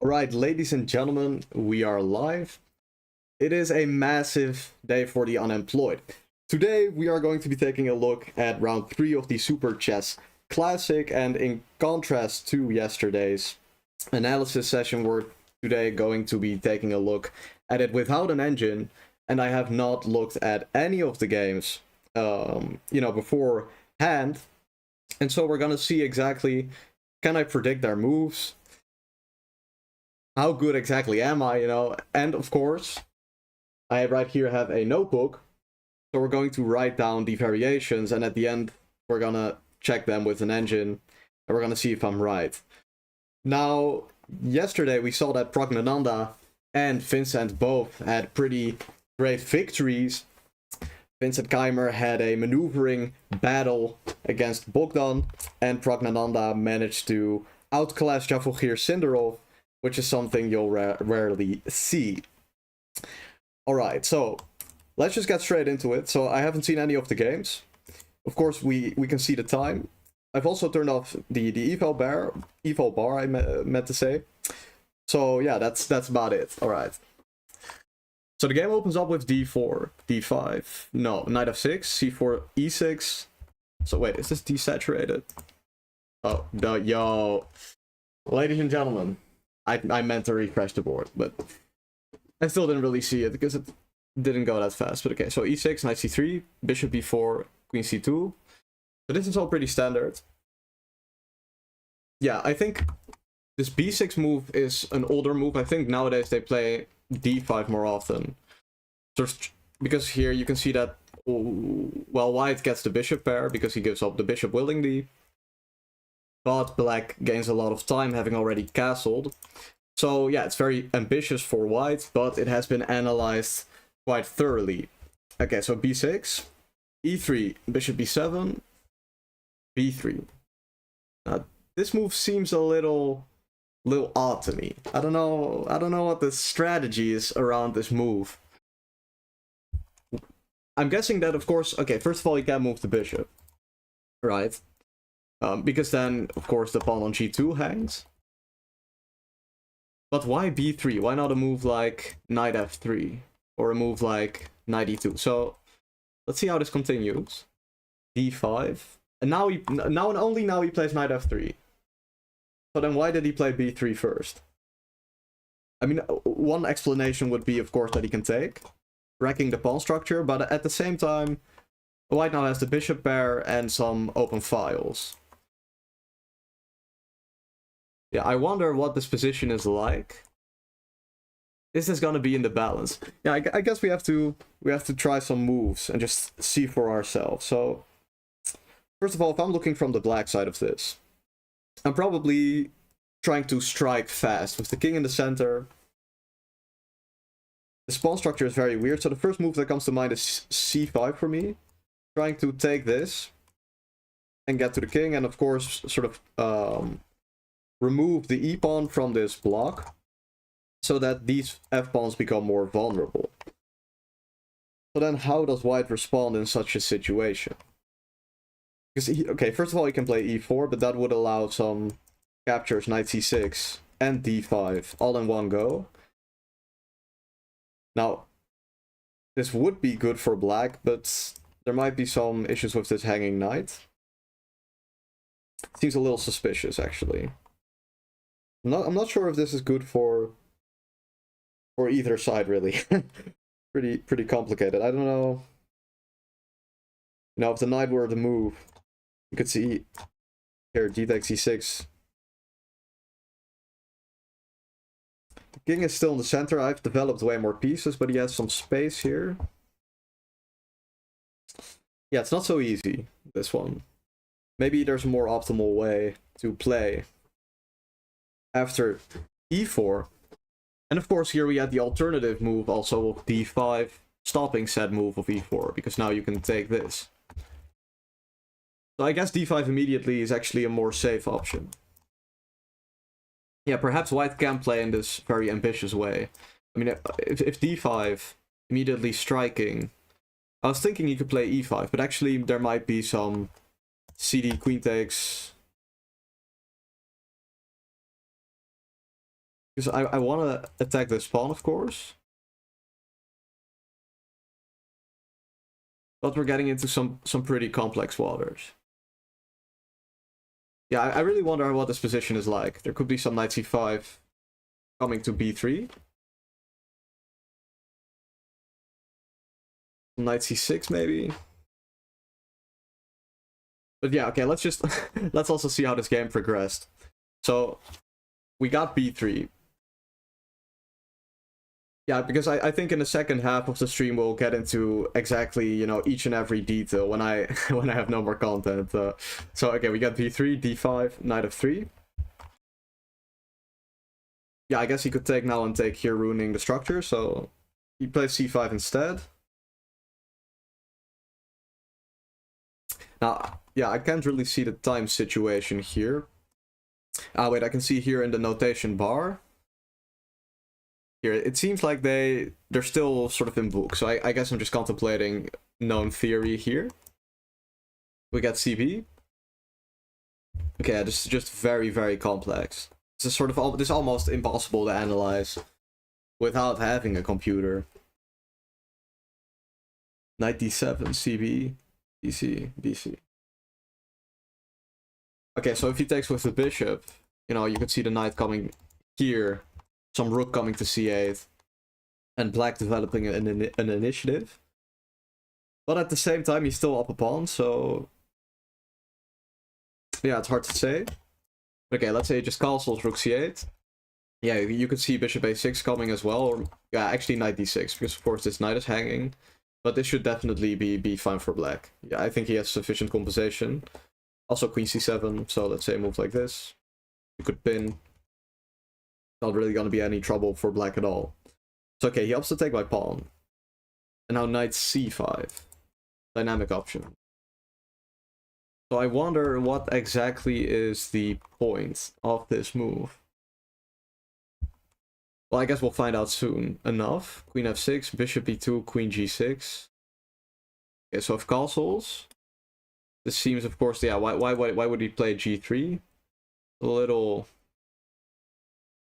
Alright, ladies and gentlemen, we are live. It is a massive day for the unemployed. Today we are going to be taking a look at round 3 of the Super Chess Classic, and in contrast to yesterday's analysis session, we're today going to be taking a look at it without an engine, and I have not looked at any of the games, beforehand, and so we're gonna see exactly, can I predict their moves? How good exactly am I, and of course, I right here have a notebook, so we're going to write down the variations, and at the end, we're gonna check them with an engine, and we're gonna see if I'm right. Now, yesterday we saw that Praggnanandhaa and Vincent both had pretty great victories. Vincent Keymer had a maneuvering battle against Bogdan, and Praggnanandhaa managed to outclass Javogir Sindarov, which is something you'll rarely see. Alright, so let's just get straight into it. So I haven't seen any of the games. Of course, we can see the time. I've also turned off the eval bar, I meant to say. So yeah, that's about it. Alright. So the game opens up with d4, d5, no, knight f6, c4, e6. So wait, is this desaturated? Oh, no, yo. Ladies and gentlemen, I meant to refresh the board, but I still didn't really see it because it didn't go that fast. But okay, so e6, knight c3, bishop b4, queen c2. So this is all pretty standard. Yeah, I think this b6 move is an older move. I think nowadays they play d5 more often. Just because here you can see that, well, white gets the bishop pair because he gives up the bishop willingly. But black gains a lot of time, having already castled. So yeah, it's very ambitious for white, but it has been analyzed quite thoroughly. Okay, so b6, e3, bishop b7, b3. Now, this move seems a little odd to me. I don't know what the strategy is around this move. I'm guessing that, of course, okay, first of all, you can't move the bishop, right? Because then, of course, the pawn on g2 hangs. But why b3? Why not a move like knight f3? Or a move like knight e2? So, let's see how this continues. d5. And now only now he plays knight f3. So then why did he play b3 first? I mean, one explanation would be, of course, that he can take, wrecking the pawn structure, but at the same time, white now has the bishop pair and some open files. Yeah, I wonder what this position is like. Is this gonna be in the balance? Yeah, I guess we have to try some moves and just see for ourselves. So, first of all, if I'm looking from the black side of this, I'm probably trying to strike fast with the king in the center. The pawn structure is very weird, so the first move that comes to mind is c5 for me. Trying to take this and get to the king, and of course, sort of remove the e-pawn from this block so that these f-pawns become more vulnerable. So then how does white respond in such a situation? Because, okay, first of all, he can play e4, but that would allow some captures, knight c6 and d5 all in one go. Now, this would be good for black, but there might be some issues with this hanging knight. Seems a little suspicious, actually. I'm not sure if this is good for either side, really. pretty complicated. I don't know. If the knight were to move, you could see here d takes e6. The king is still in the center. I've developed way more pieces, but he has some space here. Yeah, it's not so easy, this one. Maybe there's a more optimal way to play after e4. And of course, here we had the alternative move also of d5, stopping said move of e4, because now you can take this. So I guess d5 immediately is actually a more safe option. Yeah, perhaps white can play in this very ambitious way. I mean, if d5 immediately striking, I was thinking he could play e5, but actually there might be some cd queen takes Because I want to attack this pawn, of course. But we're getting into some pretty complex waters. Yeah, I really wonder what this position is like. There could be some knight c5 coming to b3. Knight c6 maybe. But yeah, okay, let's just let's also see how this game progressed. So we got b3. Yeah, because I think in the second half of the stream we'll get into exactly, you know, each and every detail when I when I have no more content. So okay, we got b3, d5, knight f3. Yeah, I guess he could take now and take here, ruining the structure. So he plays c5 instead. Now, yeah, I can't really see the time situation here. Ah, wait, I can see here in the notation bar. Here, it seems like they're still sort of in book, so I guess I'm just contemplating known theory here. We got CB. Okay, this is just very, very complex. This is sort of this is almost impossible to analyze without having a computer. Knight d7, CB, DC, DC. Okay, so if he takes with the bishop, you know, you could see the knight coming here, some rook coming to c8, and black developing an initiative. But at the same time, he's still up a pawn, so yeah, it's hard to say. Okay, let's say he just castles rook c8. Yeah, you could see bishop a6 coming as well, or yeah, actually knight d6, because of course this knight is hanging. But this should definitely be fine for black. Yeah, I think he has sufficient compensation. Also queen c7, so let's say a move like this. You could pin. Not really gonna be any trouble for black at all. So okay, he opts to take my pawn. And now knight c5. Dynamic option. So I wonder what exactly is the point of this move. Well, I guess we'll find out soon enough. Queen f6, bishop e2, queen g6. Okay, so if castles, this seems, of course, yeah, why would he play g3? A little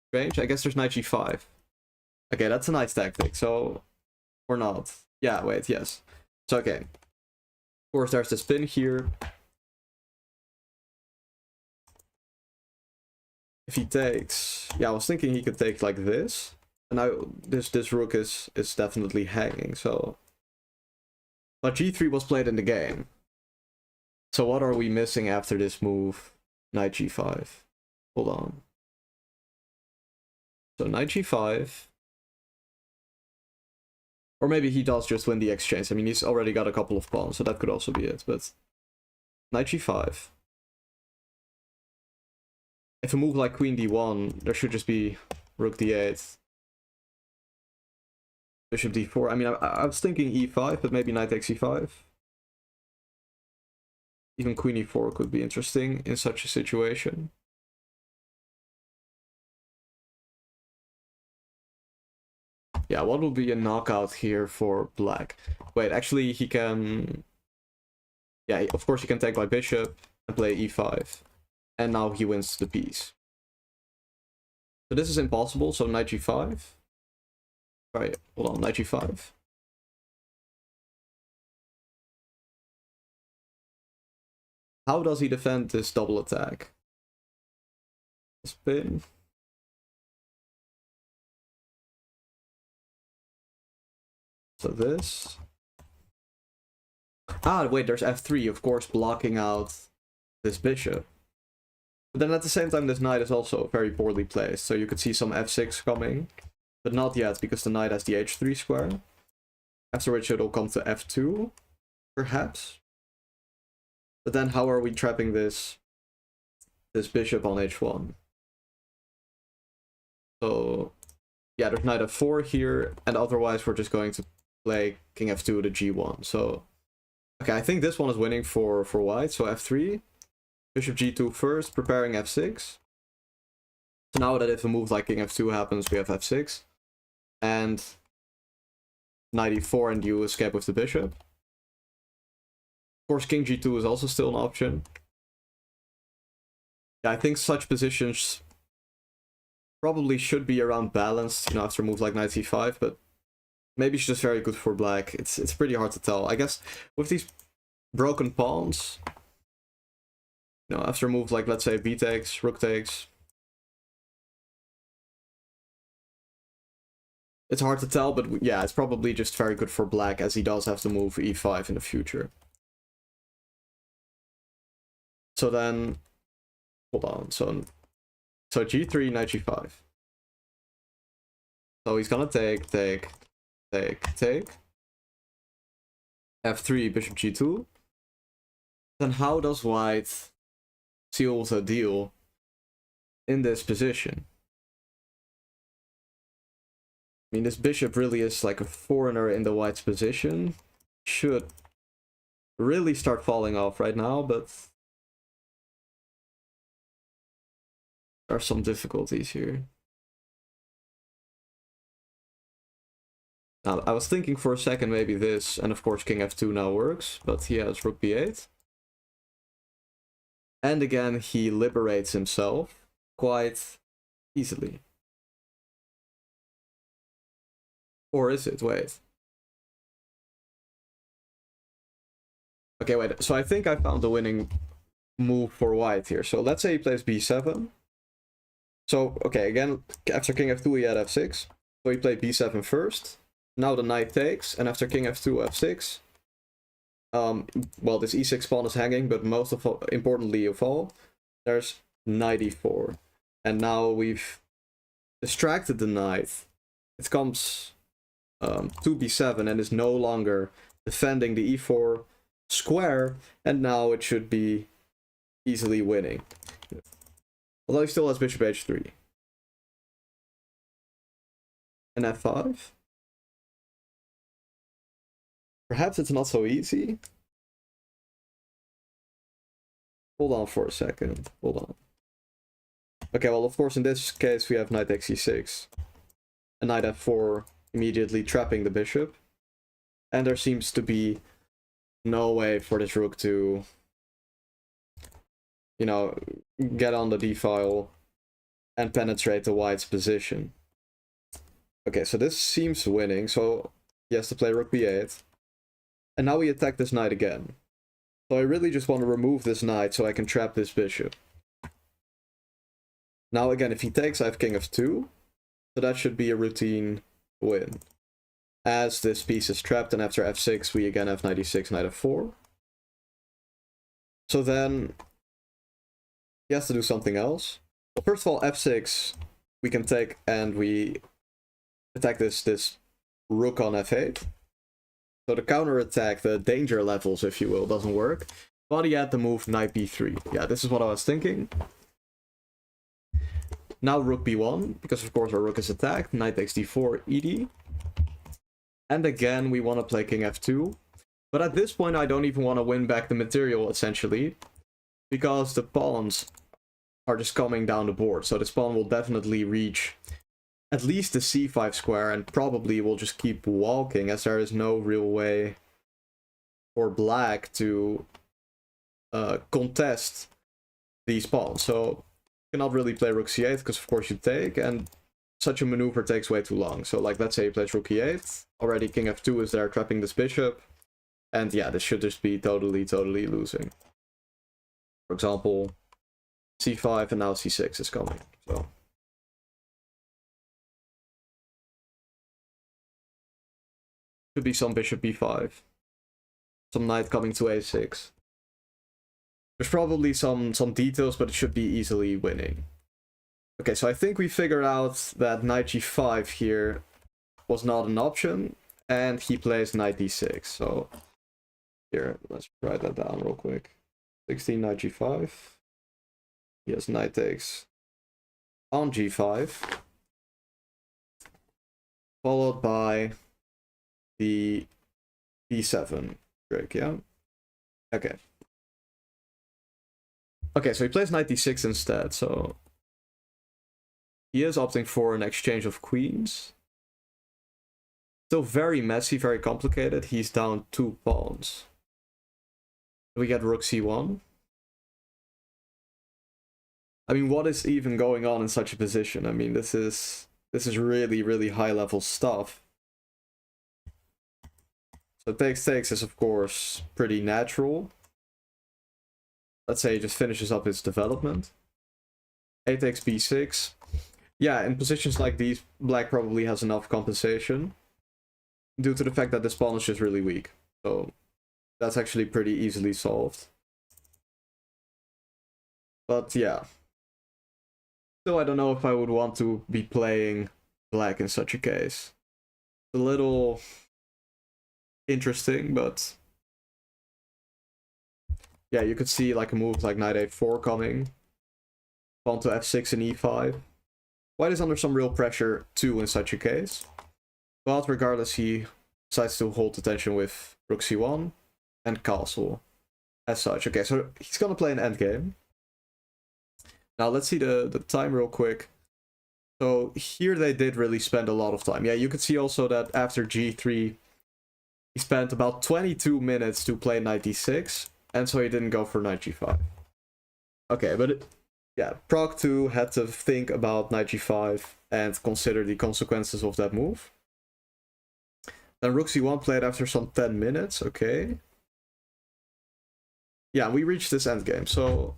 strange. I guess there's knight g5. Okay, that's a nice tactic, so... Or not. Yeah, wait, yes. So, okay. Of course, there's this pin here. If he takes... Yeah, I was thinking he could take like this. And now this rook is definitely hanging, so... But g3 was played in the game. So what are we missing after this move? Knight g5. Hold on. So knight g5. Or maybe he does just win the exchange. I mean, he's already got a couple of pawns, so that could also be it. But knight g5. If a move like queen d1, there should just be rook d8. Bishop d4. I mean, I was thinking e5, but maybe knight takes e5. Even queen e4 could be interesting in such a situation. Yeah, what will be a knockout here for black? Wait, actually he can... Yeah, of course he can take my bishop and play e5. And now he wins the piece. So this is impossible, so knight g5. Alright, hold on, knight g5. How does he defend this double attack? Spin. So this. Ah, wait, there's f3, of course, blocking out this bishop. But then at the same time, this knight is also very poorly placed, so you could see some f6 coming. But not yet, because the knight has the h3 square. After which it'll come to f2, perhaps. But then how are we trapping this bishop on h1? So, yeah, there's knight f4 here, and otherwise we're just going to play king f2 to g1. So, okay, I think this one is winning for white, so f3. Bishop g2 first, preparing f6. So now that if a move like king f2 happens, we have f6. And knight e4 and you escape with the bishop. Of course, king g2 is also still an option. Yeah, I think such positions probably should be around balanced, you know, after a move like knight c5, but maybe she's just very good for black. It's pretty hard to tell. I guess with these broken pawns, you know, after a move like, let's say, b takes, rook takes, it's hard to tell, but yeah, it's probably just very good for black, as he does have to move e5 in the future. So then, hold on, so g3, knight g5. So he's gonna take. f3, bishop g2. Then how does white seal the deal in this position? I mean, this bishop really is like a foreigner in the white's position. Should really start falling off right now, but there are some difficulties here. Now, I was thinking for a second maybe this, and of course king f2 now works, but he has rook b8. And again, he liberates himself quite easily. Or is it? Wait. Okay, wait. So I think I found the winning move for white here. So let's say he plays b7. So, okay, again, after king f2 he had f6. So he played b7 first. Now the knight takes, and after king f2, f6. Well, this e6 pawn is hanging, but most of all, importantly of all, there's knight e4. And now we've distracted the knight. It comes to b7 and is no longer defending the e4 square, and now it should be easily winning. Although he still has bishop h3. And f5. Perhaps it's not so easy. Hold on for a second. Hold on. Okay, well, of course, in this case, we have knight takes e6. And knight f4, immediately trapping the bishop. And there seems to be no way for this rook to, you know, get on the d-file and penetrate the white's position. Okay, so this seems winning, so he has to play rook b8. And now we attack this knight again. So I really just want to remove this knight so I can trap this bishop. Now again, if he takes, I have king f2. So that should be a routine win. As this piece is trapped, and after f6 we again have knight e6, knight f4. So then he has to do something else. Well, first of all, f6 we can take, and we attack this rook on f8. So the counterattack, the danger levels, if you will, doesn't work. But he had to move knight b3. Yeah, this is what I was thinking. Now rook b1, because of course our rook is attacked. Knight takes d4, ed. And again, we want to play king f2. But at this point, I don't even want to win back the material, essentially. Because the pawns are just coming down the board. So this pawn will definitely reach at least the c5 square, and probably will just keep walking, as there is no real way for black to contest these pawns. So you cannot really play rook c8, because of course you take, and such a maneuver takes way too long. So like, let's say he plays rook e8, already king f2 is there trapping this bishop, and yeah, this should just be totally losing. For example, c5, and now c6 is coming, so should be some bishop b5, some knight coming to a6. There's probably some details, but it should be easily winning. Okay, so I think we figured out that knight g5 here was not an option, and he plays knight d6. So here, let's write that down real quick. 16, knight g5. Yes, knight takes on g5, followed by the b7 trick, yeah? Okay. Okay, so he plays knight d6 instead, so he is opting for an exchange of queens. Still very messy, very complicated. He's down 2 pawns. We get rook c1. I mean, what is even going on in such a position? I mean, this is really, really high level stuff. So takes is of course pretty natural. Let's say he just finishes up his development. A takes b6. Yeah, in positions like these, black probably has enough compensation due to the fact that this pawn is just really weak. So that's actually pretty easily solved. But yeah. Still, I don't know if I would want to be playing black in such a case. It's a little interesting, but yeah, you could see like a move like knight a4 coming. Pawn to f6 and e5. White is under some real pressure too in such a case. But regardless, he decides to hold the tension with rook c1 and castle as such. Okay, so he's gonna play an endgame. Now let's see the time real quick. So here they did really spend a lot of time. Yeah, you could see also that after g3, he spent about 22 minutes to play knight d6, and so he didn't go for knight g5. Okay, but yeah, Pragg 2 had to think about knight g5 and consider the consequences of that move. Then rook c1 played after some 10 minutes, okay. Yeah, we reached this endgame, so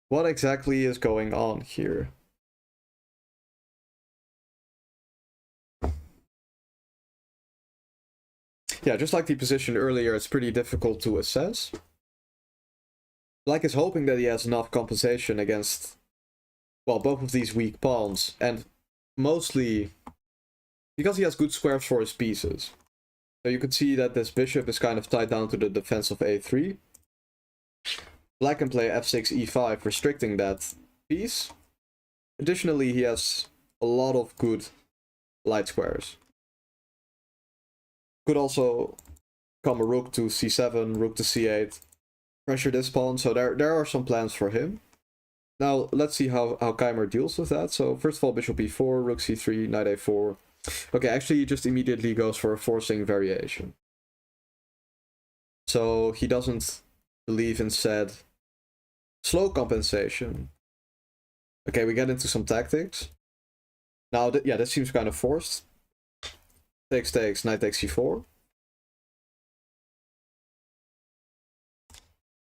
what exactly is going on here? Yeah, just like the position earlier, it's pretty difficult to assess. Black is hoping that he has enough compensation against, well, both of these weak pawns, and mostly because he has good squares for his pieces. So you could see that this bishop is kind of tied down to the defense of a3. Black can play f6, e5, restricting that piece. Additionally, he has a lot of good light squares. Could also come a rook to c7, rook to c8, pressure this pawn, so there are some plans for him. Now, let's see how Keymer deals with that. So, first of all, bishop e4, rook c3, knight a4. Okay, actually, he just immediately goes for a forcing variation. So, he doesn't believe in said slow compensation. Okay, we get into some tactics. Now, yeah, this seems kind of forced. Takes, knight takes c4. Of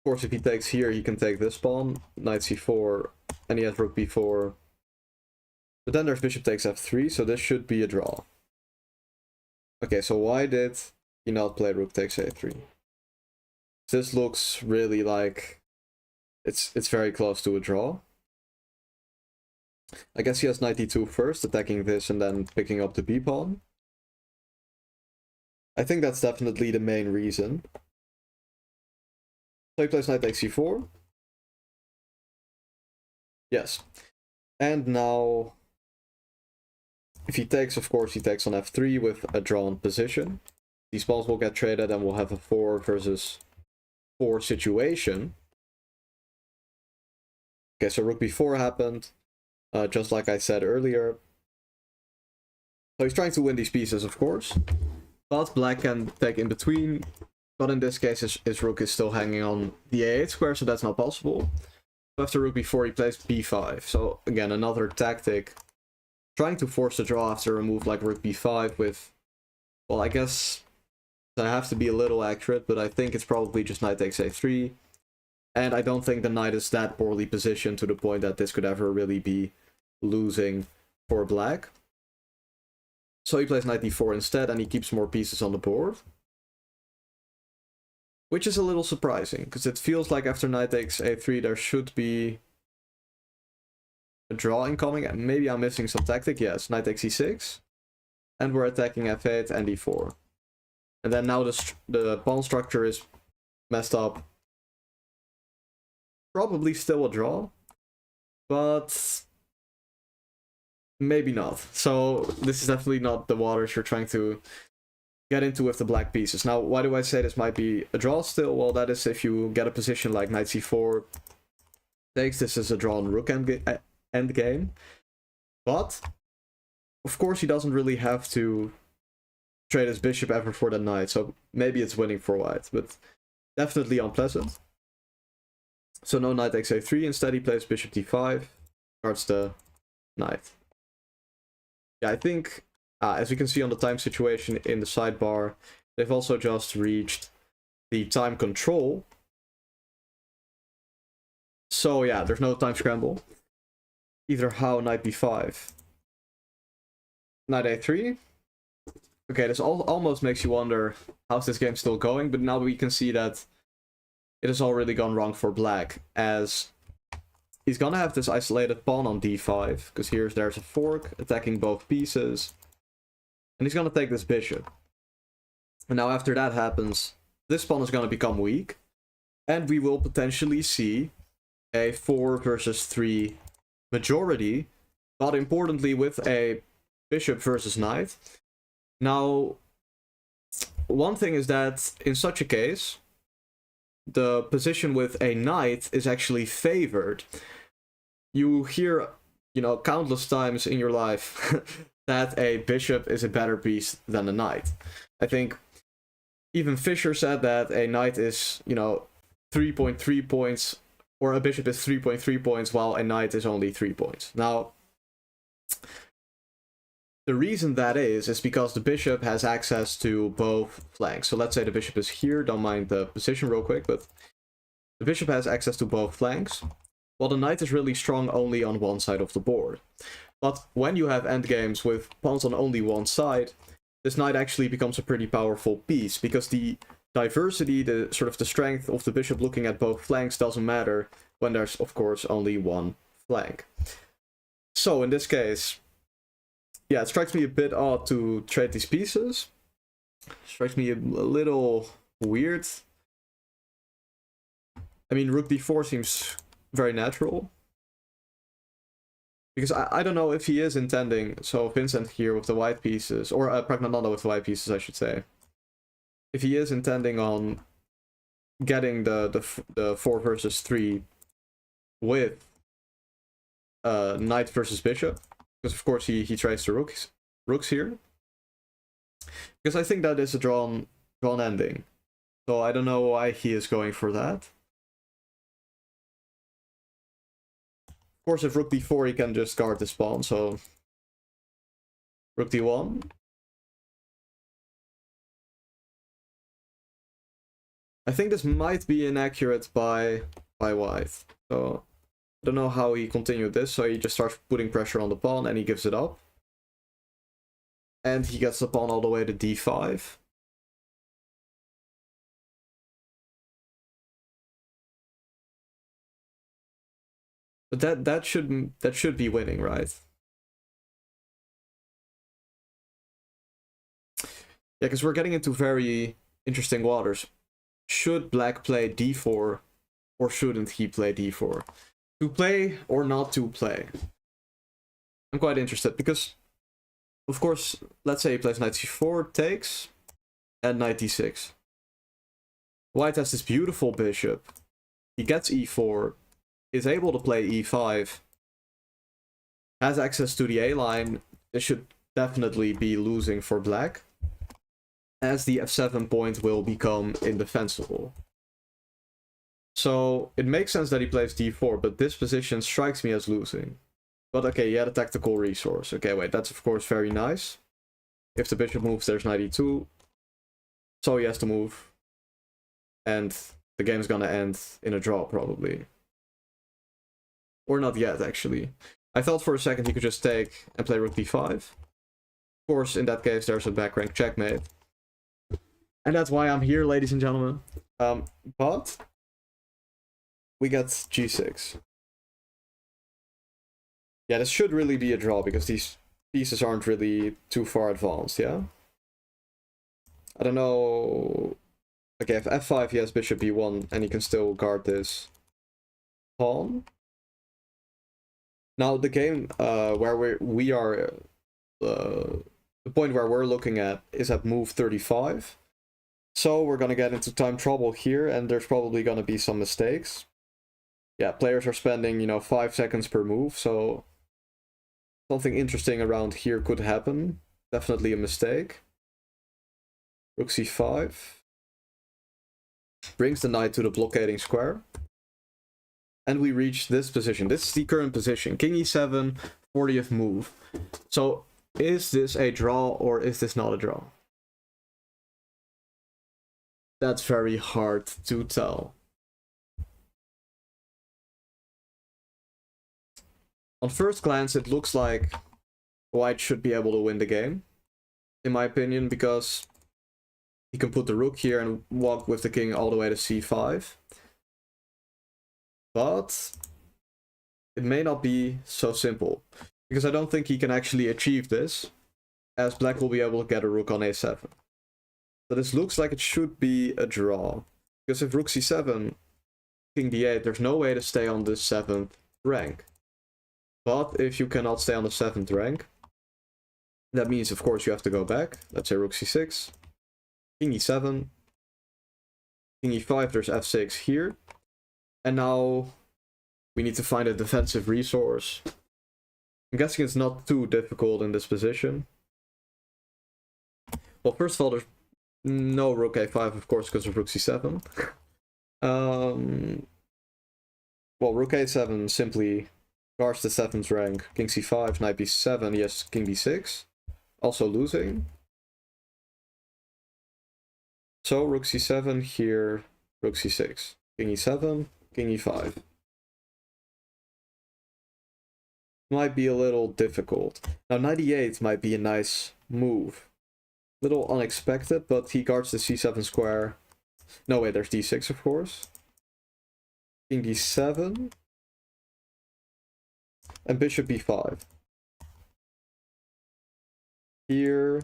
course, if he takes here, he can take this pawn, knight c4, and he has rook b4. But then there's bishop takes f3, so this should be a draw. Okay, so why did he not play rook takes a3? This looks really like it's very close to a draw. I guess he has knight d2 first, attacking this and then picking up the b pawn. I think that's definitely the main reason. So he plays knight takes c4. Yes. And now, if he takes, of course, he takes on f3 with a drawn position. These pawns will get traded and we'll have a 4 versus 4 situation. Okay, so rook b4 happened, just like I said earlier. So he's trying to win these pieces, of course. But black can take in between. But in this case, his rook is still hanging on the a8 square, so that's not possible. So after rook b4, he plays b5. So again, another tactic. Trying to force the draw after a move like rook b5 with... Well, I guess I have to be a little accurate, but I think it's probably just knight takes a3. And I don't think the knight is that poorly positioned to the point that this could ever really be losing for black. So he plays knight d4 instead, and he keeps more pieces on the board. Which is a little surprising, because it feels like after knight takes a3 there should be a draw incoming. And maybe I'm missing some tactic. Yes, knight takes e6. And we're attacking f8 and e4. And then now the pawn structure is messed up. Probably still a draw, but maybe not. So this is definitely not the waters you're trying to get into with the black pieces. Now, why do I say this might be a draw still? Well, that is if you get a position like knight c4 takes, this is a drawn rook endgame. But, of course, he doesn't really have to trade his bishop ever for the knight, so maybe it's winning for white, but definitely unpleasant. So no knight takes a3, instead he plays bishop d5, guards the knight. Yeah, I think, as we can see on the time situation in the sidebar, they've also just reached the time control. So yeah, there's no time scramble. Either how, knight b5. Knight a3. Okay, this almost makes you wonder, how's this game still going? But now we can see that it has already gone wrong for black, as he's gonna have this isolated pawn on d5, because there's a fork attacking both pieces. And he's gonna take this bishop. And now after that happens, this pawn is gonna become weak. And we will potentially see a 4 versus 3 majority, but importantly with a bishop versus knight. Now, one thing is that in such a case, the position with a knight is actually favored. You hear, countless times in your life that a bishop is a better piece than a knight. I think even Fischer said that a knight is, 3.3 points, or a bishop is 3.3 points, while a knight is only 3 points. Now, the reason that is because the bishop has access to both flanks. So let's say the bishop is here, don't mind the position real quick, but the bishop has access to both flanks, while the knight is really strong only on one side of the board. But when you have endgames with pawns on only one side, this knight actually becomes a pretty powerful piece, because the diversity, the strength of the bishop looking at both flanks doesn't matter when there's, of course, only one flank. So in this case, yeah, it strikes me a bit odd to trade these pieces. It strikes me a little weird. I mean, rook d4 seems very natural. Because I don't know if he is intending, so Vincent here with the white pieces, or Praggnanandhaa with the white pieces, I should say. If he is intending on getting the 4 versus 3 with knight versus bishop, because of course he tries the rooks here. Because I think that is a drawn ending. So I don't know why he is going for that. Of course, if rook d4, he can just guard this pawn, so rook d1. I think this might be inaccurate by white. So I don't know how he continued this, so he just starts putting pressure on the pawn and he gives it up. And he gets the pawn all the way to d5. But that should be winning, right? Yeah, because we're getting into very interesting waters. Should black play d4, or shouldn't he play d4? To play or not to play? I'm quite interested, because, of course, let's say he plays knight c4, takes, and knight d6. White has this beautiful bishop. He gets e4, is able to play e5, has access to the a-line. This should definitely be losing for black, as the f7 point will become indefensible. So it makes sense that he plays d4, but this position strikes me as losing. But okay, he had a tactical resource. Okay, wait, that's of course very nice. If the bishop moves, there's knight e2. So he has to move. And the game's gonna end in a draw, probably. Or not yet, actually. I thought for a second he could just take and play rook d5. Of course, in that case, there's a back rank checkmate. And that's why I'm here, ladies and gentlemen. But we got g6. Yeah, this should really be a draw, because these pieces aren't really too far advanced, yeah? I don't know. Okay, if f5 he has bishop e1 and he can still guard this pawn. Now the game where we are, the point where we're looking at is at move 35. So we're gonna get into time trouble here, and there's probably gonna be some mistakes. Yeah, players are spending, 5 seconds per move, so something interesting around here could happen. Definitely a mistake. Rook c5. Brings the knight to the blockading square. And we reach this position. This is the current position. King e7, 40th move. So is this a draw or is this not a draw? That's very hard to tell. On first glance, it looks like white should be able to win the game, in my opinion, because he can put the rook here and walk with the king all the way to c5. But it may not be so simple, because I don't think he can actually achieve this, as black will be able to get a rook on a7. So this looks like it should be a draw, because if rook c7, king d8, there's no way to stay on the 7th rank. But if you cannot stay on the 7th rank, that means, of course, you have to go back. Let's say rook c6, king e7, king e5, there's f6 here. And now we need to find a defensive resource. I'm guessing it's not too difficult in this position. Well, first of all, there's no rook a5, of course, because of rook c7. Well, rook a7 simply guards the 7th rank. King c5, knight b7, yes, king b6. Also losing. So rook c7 here, rook c6. King e7, king e5. Might be a little difficult. Now knight e8 might be a nice move. Little unexpected, but he guards the c7 square. No, wait, there's d6, of course. King d7. And bishop b5. Here.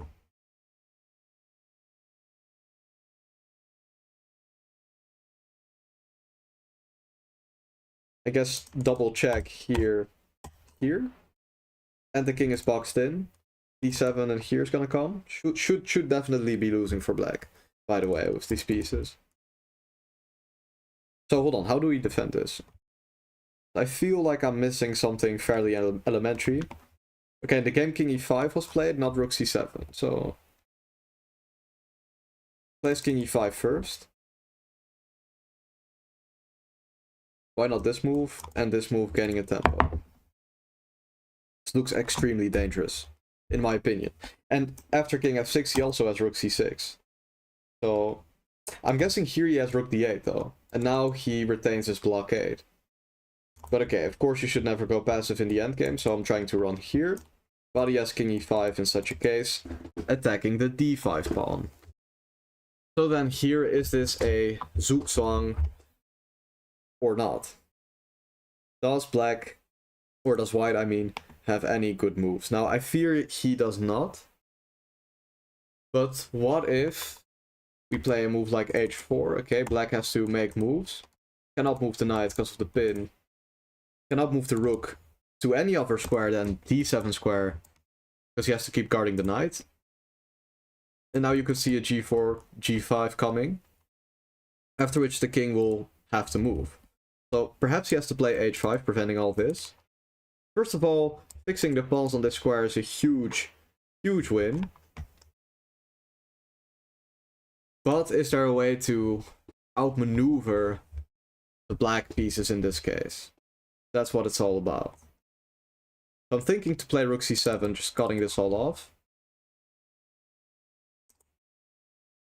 I guess double check here. Here. And the king is boxed in. d7 and here's gonna come. Should definitely be losing for black, by the way, with these pieces. So hold on, how do we defend this? I feel like I'm missing something fairly elementary. Okay, the game king e5 was played, not rook c7. So plays king e5 first. Why not this move and this move gaining a tempo? This looks extremely dangerous, in my opinion. And after king f6, he also has rook c6. So I'm guessing here he has rook d8 though. And now he retains his blockade. But okay, of course you should never go passive in the endgame, so I'm trying to run here. While he has king e5 in such a case, attacking the d5 pawn. So then here, is this a zugzwang or not? Does black, or does white, I mean, have any good moves? Now I fear he does not. But what if we play a move like h4? Okay, black has to make moves. Cannot move the knight because of the pin. Cannot move the rook to any other square than d7 square, because he has to keep guarding the knight. And now you can see a g4, g5 coming, after which the king will have to move. So perhaps he has to play h5, preventing all this. First of all, fixing the pawns on this square is a huge, huge win. But is there a way to outmaneuver the black pieces in this case? That's what it's all about. So I'm thinking to play rook c7, just cutting this all off.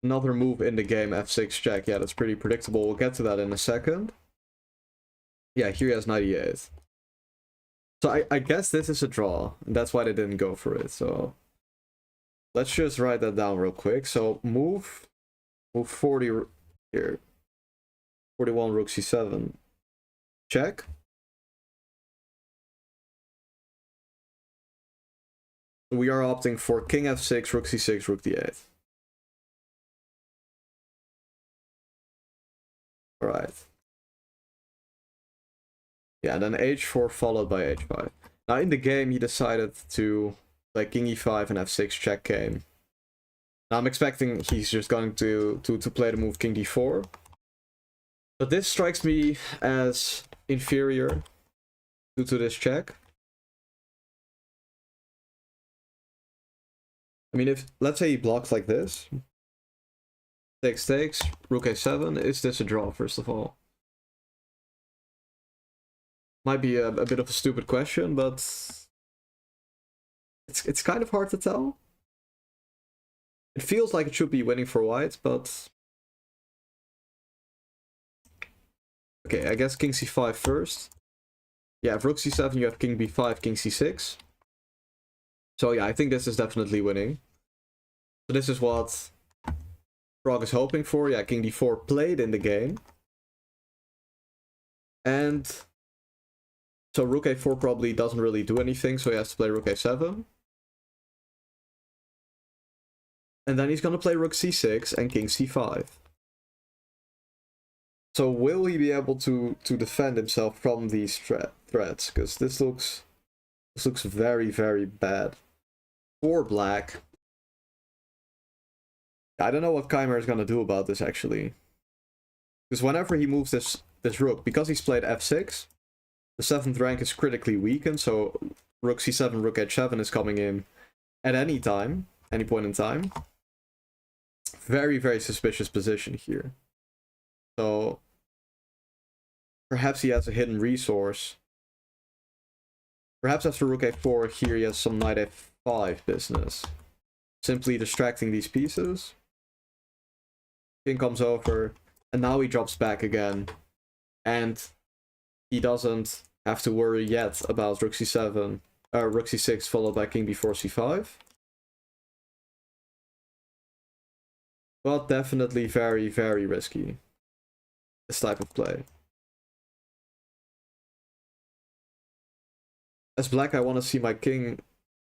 Another move in the game, f6 check. Yeah, that's pretty predictable. We'll get to that in a second. Yeah, here he has knight e8. So I guess this is a draw, and that's why they didn't go for it. So let's just write that down real quick. So move 40 here. 41 rook c7. Check. We are opting for king f6, rook c6, rook d8. Alright. Yeah, and then h4 followed by h5. Now in the game he decided to play king e5 and f6 check game. Now I'm expecting he's just going to play the move king d4. But this strikes me as inferior due to this check. I mean, if, let's say he blocks like this. Takes, rook a7. Is this a draw, first of all? Might be a bit of a stupid question, but it's kind of hard to tell. It feels like it should be winning for white, but okay, I guess king c5 first. Yeah, if rook c7, you have king b5, king c6. So yeah, I think this is definitely winning. So this is what Pragg is hoping for. Yeah, king d4 played in the game. And so rook a4 probably doesn't really do anything, so he has to play rook a7. And then he's going to play rook c6 and king c5. So will he be able to defend himself from these threats? Because this looks very, very bad for black. I don't know what Keymer is going to do about this, actually. Because whenever he moves this rook, because he's played f6, the 7th rank is critically weakened, so rook c7, rook h7 is coming in at any time, any point in time. Very, very suspicious position here. So perhaps he has a hidden resource. Perhaps after rook a4 here he has some knight f5 business. Simply distracting these pieces. King comes over, and now he drops back again. And he doesn't have to worry yet about rook c7, rook c6 followed by king b4 c5. But definitely very, very risky, this type of play. As black, I want to see my king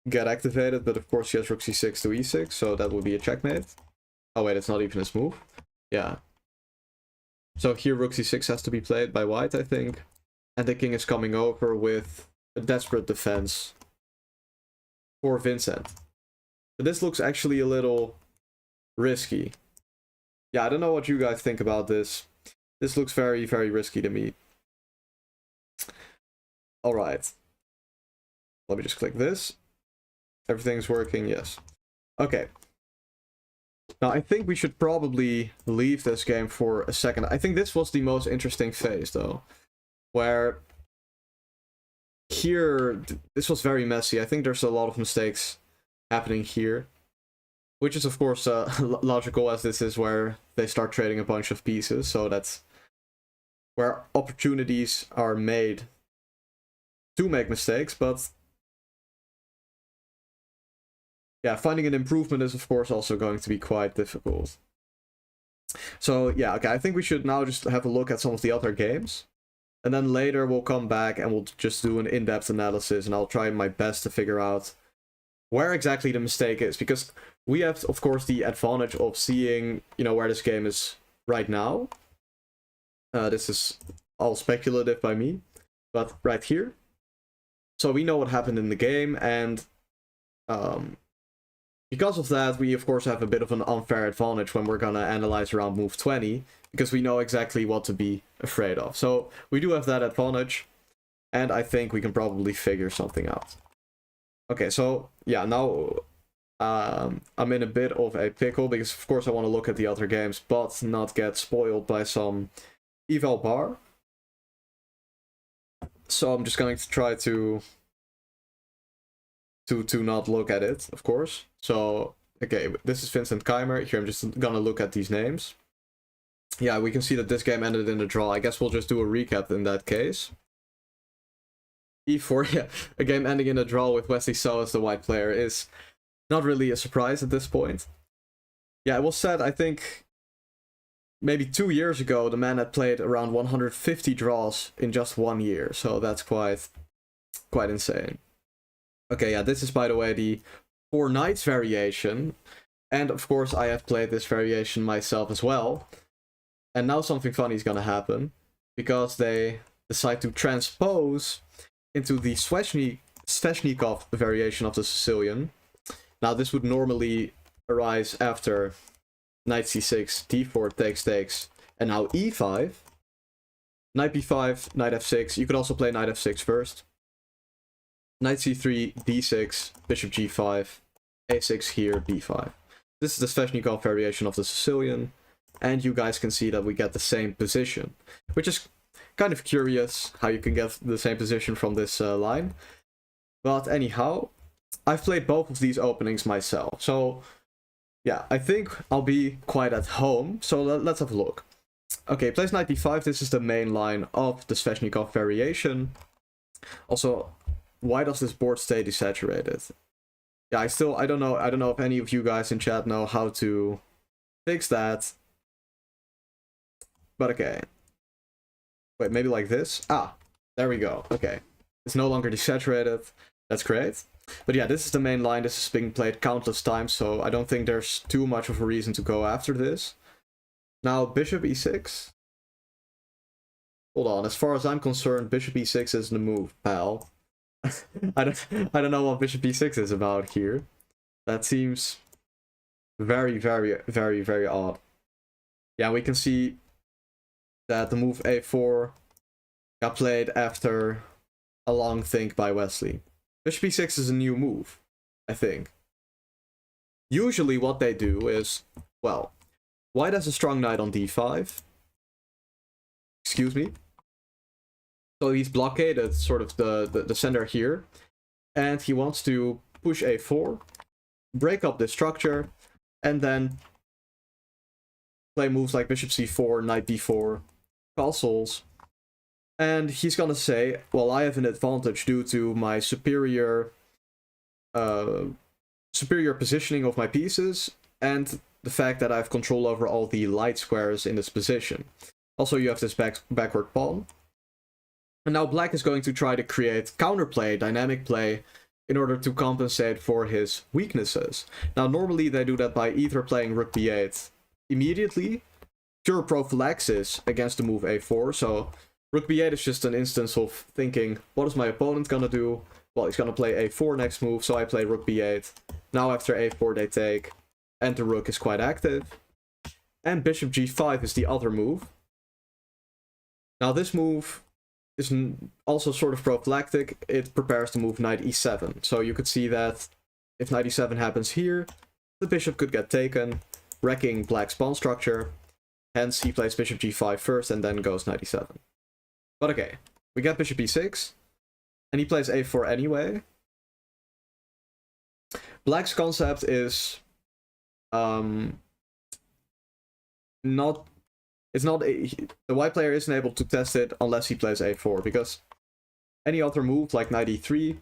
get activated, but of course he has rook c6 to e6, so that would be a checkmate. Oh wait, it's not even his move. Yeah. So here rook c6 has to be played by white, I think. And the king is coming over with a desperate defense for Vincent. But this looks actually a little risky. Yeah, I don't know what you guys think about this. This looks very, very risky to me. Alright. Let me just click this. Everything's working, yes. Okay. Now, I think we should probably leave this game for a second. I think this was the most interesting phase, though. Where here, this was very messy. I think there's a lot of mistakes happening here. Which is, of course, logical, as this is where they start trading a bunch of pieces. So that's where opportunities are made to make mistakes. But yeah, finding an improvement is, of course, also going to be quite difficult. So yeah, okay, I think we should now just have a look at some of the other games. And then later we'll come back and we'll just do an in-depth analysis. And I'll try my best to figure out where exactly the mistake is. Because we have, of course, the advantage of seeing, you know, where this game is right now. This is all speculative by me, but right here. So we know what happened in the game, and because of that, we, of course, have a bit of an unfair advantage when we're going to analyze around move 20, because we know exactly what to be afraid of. So we do have that advantage, and I think we can probably figure something out. Okay, so yeah, now I'm in a bit of a pickle, because of course I want to look at the other games, but not get spoiled by some eval bar. So I'm just going to try to not look at it, of course. So, okay, this is Vincent Keymer. Here I'm just gonna look at these names. Yeah, we can see that this game ended in a draw. I guess we'll just do a recap in that case. E4, yeah, a game ending in a draw with Wesley So as the white player is not really a surprise at this point. Yeah, it was said, I think, maybe 2 years ago, the man had played around 150 draws in just 1 year. So that's quite insane. Okay, yeah, this is, by the way, the 4 knights variation. And, of course, I have played this variation myself as well. And now something funny is gonna happen. Because they decide to transpose into the Sveshnikov variation of the Sicilian. Now, this would normally arise after knight c6, d4 takes, and now e5. Knight b5, knight f6. You could also play knight f6 first. Knight c3, d6, bishop g5, a6 here, b5. This is the Sveshnikov variation of the Sicilian, and you guys can see that we get the same position, which is kind of curious how you can get the same position from this line. But anyhow, I've played both of these openings myself. So yeah, I think I'll be quite at home. So let's have a look. Okay, plays knight d5. This is the main line of the Sveshnikov variation. Also, why does this board stay desaturated? Yeah, I don't know if any of you guys in chat know how to fix that. But okay. Wait, maybe like this? Ah, there we go. Okay. It's no longer desaturated. That's great. But yeah, this is the main line. This has been played countless times, so I don't think there's too much of a reason to go after this. Now, bishop e6. Hold on, as far as I'm concerned, bishop e6 is the move, pal. I don't know what bishop e6 is about here. That seems very, very, very, very odd. Yeah, we can see that the move a4 got played after a long think by Wesley. Bishop e6 is a new move, I think. Usually what they do is, well, white has a strong knight on d5. Excuse me. So he's blockaded sort of the center here. And he wants to push a4, break up this structure, and then play moves like bishop c4, knight d4, castles. And he's gonna say, well, I have an advantage due to my superior positioning of my pieces, and the fact that I have control over all the light squares in this position. Also, you have this backward pawn. And now black is going to try to create counterplay, dynamic play, in order to compensate for his weaknesses. Now, normally they do that by either playing rook b8 immediately, pure prophylaxis against the move a4, so rook b8 is just an instance of thinking, what is my opponent gonna do? Well, he's gonna play a4 next move, so I play rook b8. Now after a4 they take, and the rook is quite active. And bishop g5 is the other move. Now this move is also sort of prophylactic. It prepares the move knight e7. So you could see that if knight e7 happens here, the bishop could get taken, wrecking black's pawn structure. Hence he plays bishop g5 first and then goes knight e7. But okay, we get bishop e6, and he plays a4 anyway. Black's concept is the white player isn't able to test it unless he plays a4, because any other move like knight e3,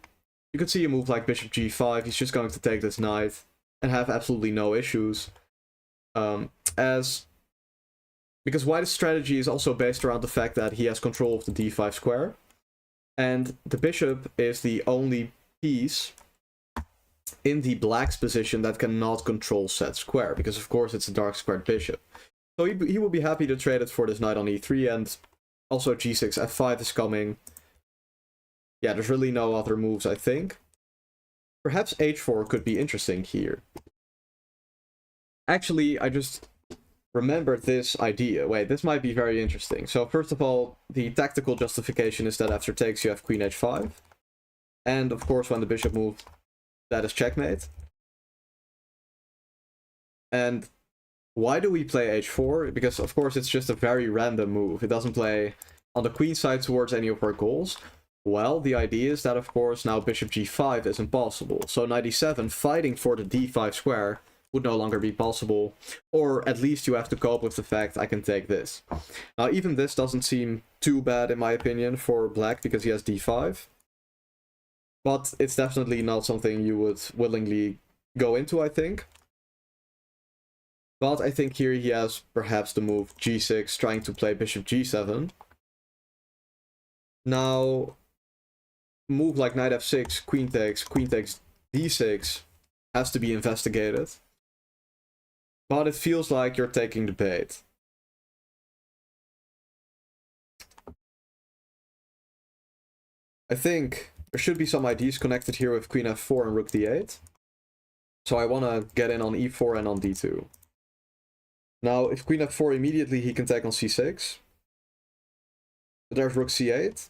you could see a move like bishop g5, he's just going to take this knight and have absolutely no issues. Because white's strategy is also based around the fact that he has control of the d5 square, and the bishop is the only piece in the black's position that cannot control said square, because of course it's a dark squared bishop. So he will be happy to trade it for this knight on e3, and also g6, f5 is coming. Yeah, there's really no other moves, I think. Perhaps h4 could be interesting here. Actually, I just remembered this idea. Wait, this might be very interesting. So first of all, the tactical justification is that after takes you have queen h5. And of course when the bishop moves, that is checkmate. And why do we play h4? Because of course it's just a very random move. It doesn't play on the queen side towards any of our goals. Well, the idea is that of course now bishop g5 is impossible. So knight e7 fighting for the d5 square would no longer be possible, or at least you have to cope with the fact I can take this. Now even this doesn't seem too bad in my opinion for black because he has d5, but it's definitely not something you would willingly go into, I think. But I think here he has perhaps the move g6 trying to play bishop g7. Now move like knight f6, queen takes d6 has to be investigated. But it feels like you're taking the bait. I think there should be some ideas connected here with queen f4 and rook d8. So I want to get in on e4 and on d2. Now, if queen f4 immediately, he can take on c6. But there's rook c8.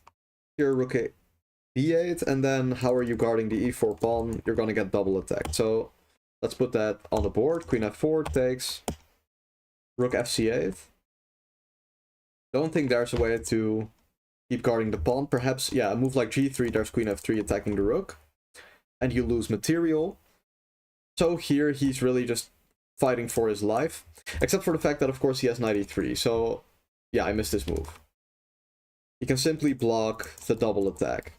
Here rook d8. And then how are you guarding the e4 pawn? You're going to get double attacked. So let's put that on the board. Queen f4 takes rook fc8. Don't think there's a way to keep guarding the pawn. Perhaps, yeah, a move like g3, there's queen f3 attacking the rook. And you lose material. So here he's really just fighting for his life. Except for the fact that, of course, he has knight e3. So, yeah, I missed this move. He can simply block the double attack.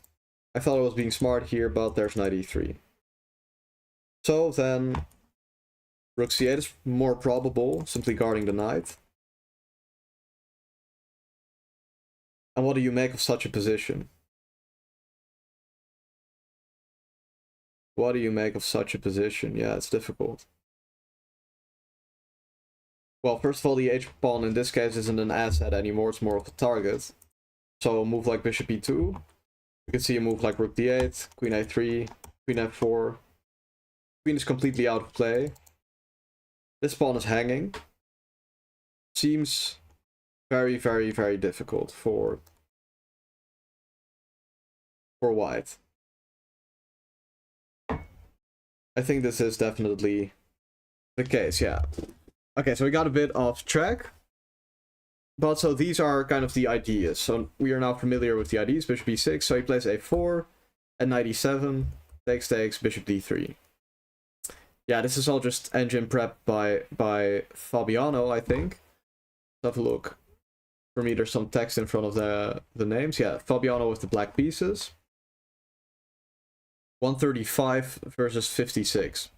I thought I was being smart here, but there's knight e3. So then, rook c8 is more probable, simply guarding the knight. And what do you make of such a position? What do you make of such a position? Yeah, it's difficult. Well, first of all, the h-pawn in this case isn't an asset anymore, it's more of a target. So a move like bishop e2, you can see a move like rook d8, queen a3, queen f4. Queen is completely out of play. This pawn is hanging. Seems very, very, very difficult for white. I think this is definitely the case, yeah. Okay, so we got a bit off track. But so these are kind of the ideas. So we are now familiar with the ideas. Bishop e6, so he plays a4, and knight e7, takes, bishop d3. Yeah, this is all just engine prep by Fabiano, I think. Let's have a look. For me, there's some text in front of the names. Yeah, Fabiano with the black pieces. 135 versus 56.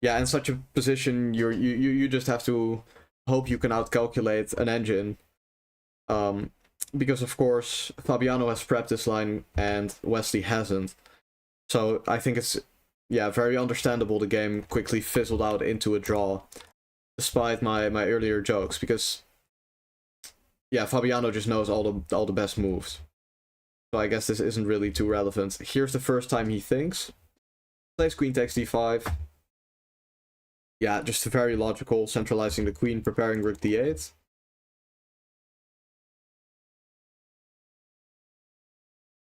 Yeah, in such a position, you just have to hope you can outcalculate an engine. Because, of course, Fabiano has prepped this line and Wesley hasn't. So I think it's, yeah, very understandable the game quickly fizzled out into a draw. Despite my earlier jokes, because, yeah, Fabiano just knows all the best moves. So I guess this isn't really too relevant. Here's the first time he thinks. Plays queen takes d5. Yeah, just very logical, centralizing the queen, preparing rook d8.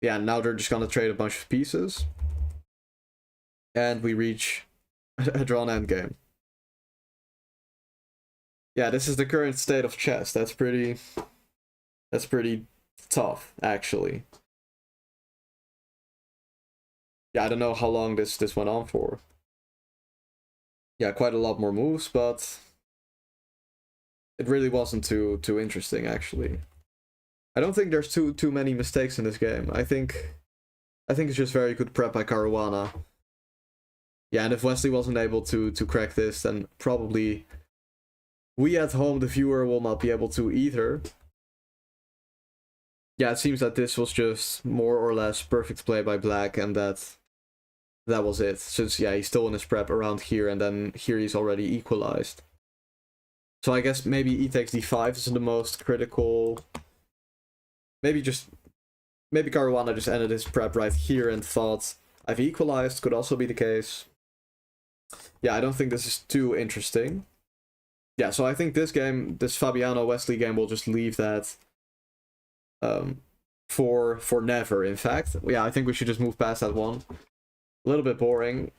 Yeah, now they're just gonna trade a bunch of pieces. And we reach a drawn endgame. Yeah, this is the current state of chess. That's pretty tough, actually. Yeah, I don't know how long this went on for. Yeah, quite a lot more moves, but it really wasn't too interesting, actually. I don't think there's too many mistakes in this game. I think it's just very good prep by Caruana. Yeah, and if Wesley wasn't able to crack this, then probably we at home, the viewer, will not be able to either. Yeah, it seems that this was just more or less perfect play by Black, and that was it. Since, yeah, he's still in his prep around here, and then here he's already equalized. So I guess maybe e takes d5 isn't the most critical. Maybe Caruana just ended his prep right here and thought, I've equalized, could also be the case. Yeah, I don't think this is too interesting. Yeah, so I think this game, this Fabiano-Wesley game, will just leave that for never, in fact. Yeah, I think we should just move past that one. A little bit boring.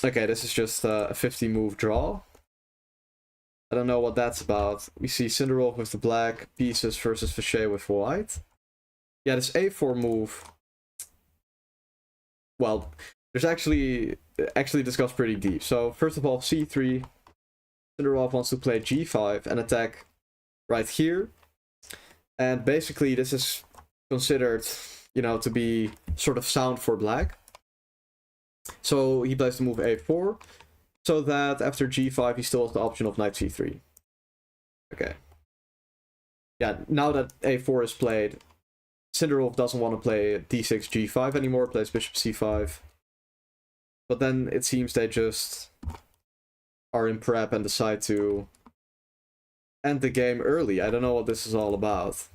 Okay, this is just a 50-move draw. I don't know what that's about. We see Cinderolf with the black pieces versus Fichet with white. Yeah, this a4 move, well, there's actually this goes pretty deep. So first of all, c3, Cinderolf wants to play g5 and attack right here. And basically this is considered, you know, to be sort of sound for Black. So he plays the move a4, so that after g5 he still has the option of knight c3. Okay. Yeah, now that a4 is played, Cinderolf doesn't want to play d6 g5 anymore, plays bishop c5. But then it seems they just are in prep and decide to end the game early. I don't know what this is all about.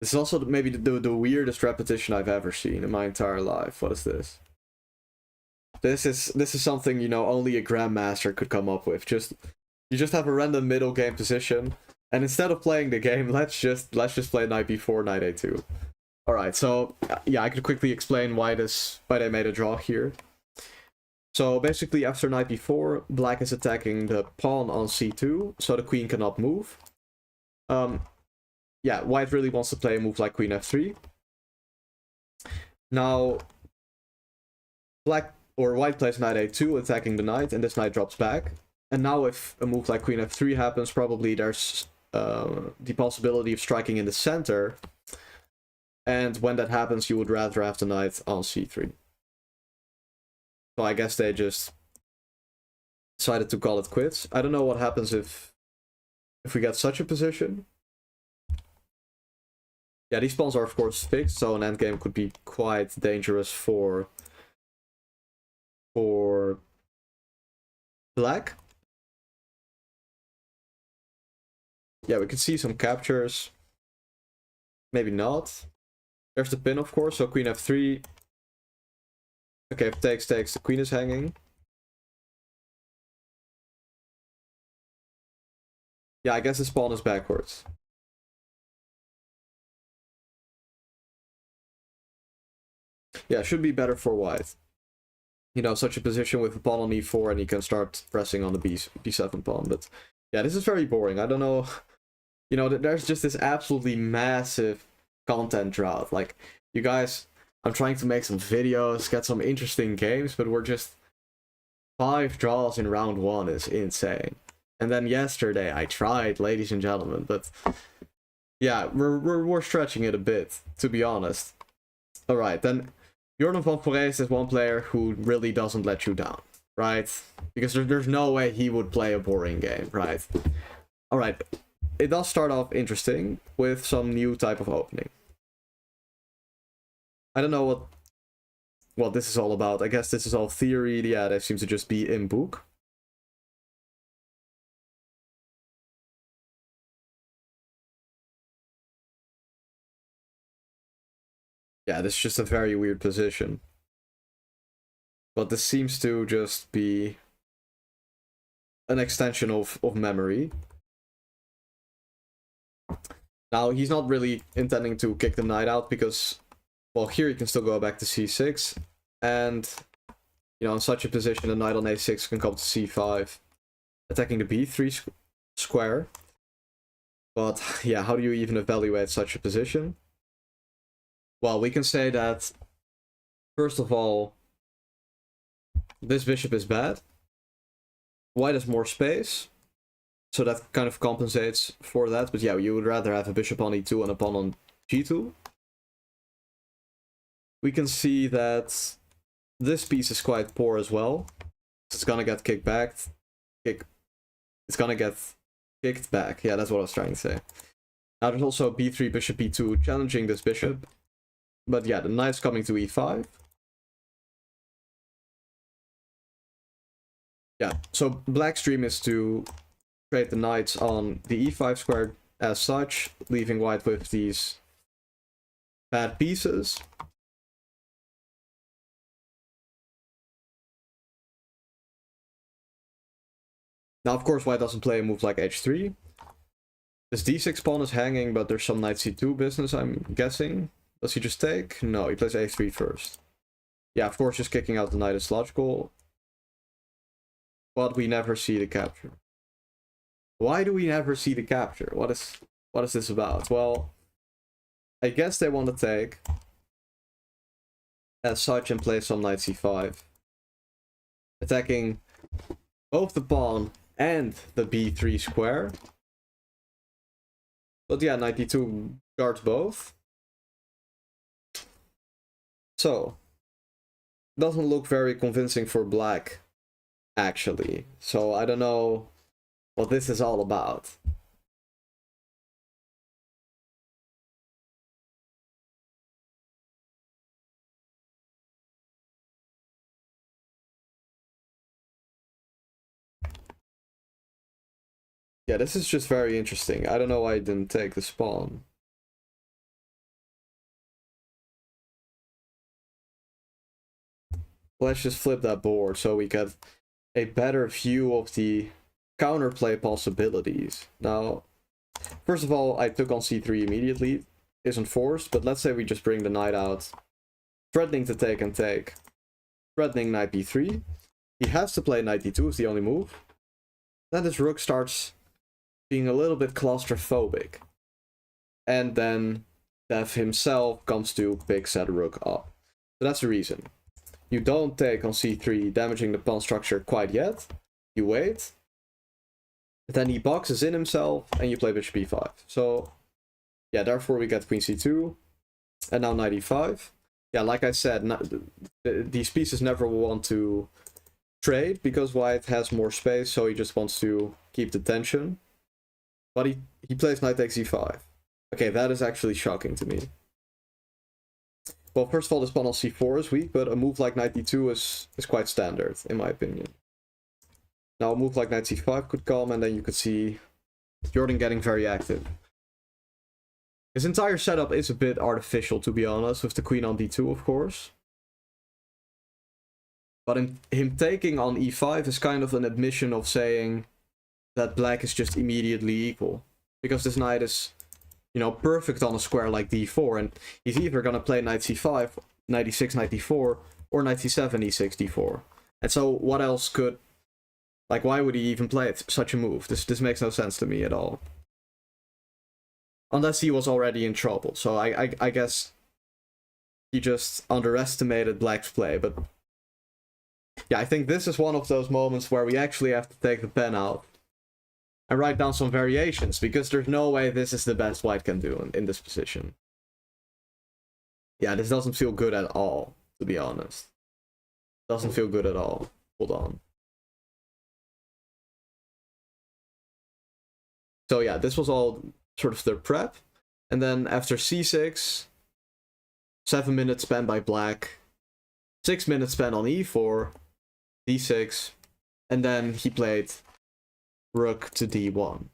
This is also maybe the weirdest repetition I've ever seen in my entire life. What is this? This is something, you know, only a Grandmaster could come up with. You just have a random middle game position, and instead of playing the game, let's just play knight b4, knight a2. All right, so yeah, I could quickly explain why they made a draw here. So basically, after knight b4, Black is attacking the pawn on c2, so the queen cannot move. yeah, white really wants to play a move like queen f3. Now, black or white plays knight a2, attacking the knight, and this knight drops back. And now if a move like queen f3 happens, probably there's the possibility of striking in the center. And when that happens, you would rather have the knight on c3. So I guess they just decided to call it quits. I don't know what happens if we get such a position. Yeah, these pawns are of course fixed, so an endgame could be quite dangerous for black. Yeah, we can see some captures. Maybe not. There's the pin, of course, so queen f3. Okay, if takes, the queen is hanging. Yeah, I guess this pawn is backwards. Yeah, should be better for white. You know, such a position with a pawn on e4 and he can start pressing on the b7 pawn. But yeah, this is very boring. I don't know. You know, there's just this absolutely massive content drought. Like, you guys, I'm trying to make some videos, get some interesting games, but we're just 5 draws in round 1 is insane. And then yesterday I tried, ladies and gentlemen, but yeah, we're stretching it a bit, to be honest. Alright, then Jordan van Foreest is one player who really doesn't let you down, right? Because there's no way he would play a boring game, right? Alright, it does start off interesting with some new type of opening. I don't know what this is all about. I guess this is all theory. Yeah, they seem to just be in book. Yeah, this is just a very weird position. But this seems to just be an extension of memory. Now, he's not really intending to kick the knight out because, well, here he can still go back to c6. And, you know, in such a position, the knight on a6 can come to c5, attacking the b3 square. But, yeah, how do you even evaluate such a position? Well, we can say that, first of all, this bishop is bad. White has more space, so that kind of compensates for that. But yeah, you would rather have a bishop on e2 and a pawn on g2. We can see that this piece is quite poor as well. It's gonna get kicked back. It's gonna get kicked back. Yeah, that's what I was trying to say. Now there's also b3, bishop e2 challenging this bishop. But yeah, the knight's coming to e5. Yeah, so black's dream is to create the knights on the e5 square as such, leaving white with these bad pieces. Now, of course, white doesn't play a move like h3. This d6 pawn is hanging, but there's some knight c2 business, I'm guessing. Does he just take? No, he plays a3 first. Yeah, of course, just kicking out the knight is logical. But we never see the capture. Why do we never see the capture? What is this about? Well, I guess they want to take as such and play some knight c5. Attacking both the pawn and the b3 square. But yeah, knight d2 guards both. So, doesn't look very convincing for black, actually. So I don't know what this is all about. Yeah, this is just very interesting. I don't know why I didn't take the pawn. Let's just flip that board so we get a better view of the counterplay possibilities. Now, first of all, I took on c3 immediately. Isn't forced, but let's say we just bring the knight out. Threatening to take and take. Threatening knight b3. He has to play knight d2 is the only move. Then this rook starts being a little bit claustrophobic. and then Dev himself comes to pick said rook up. So that's the reason. You don't take on c3, damaging the pawn structure quite yet. You wait. Then he boxes in himself, and you play bishop e5. So, yeah, therefore we get queen c2, and now knight e5. Yeah, like I said, these pieces never want to trade, because white has more space, so he just wants to keep the tension. But he plays knight takes e5. Okay, that is actually shocking to me. Well, first of all, this pawn on c4 is weak, but a move like knight d2 is quite standard, in my opinion. Now, a move like knight c5 could come, and then you could see Jordan getting very active. His entire setup is a bit artificial, to be honest, with the queen on d2, of course. But him taking on e5 is kind of an admission of saying that black is just immediately equal. Because this knight is, you know, perfect on a square like d4, and he's either going to play knight c5, knight e6, knight d4, or knight c7, e6, d4. And so what else could... Like, why would he even play such a move? This makes no sense to me at all. Unless he was already in trouble. So I guess he just underestimated black's play. But yeah, I think this is one of those moments where we actually have to take the pen out and write down some variations, because there's no way this is the best white can do in this position. Yeah, this doesn't feel good at all, to be honest. Doesn't feel good at all. Hold on. So yeah, this was all sort of their prep. And then after c6, 7 minutes spent by black, 6 minutes spent on e4, d6, and then he played rook to d1.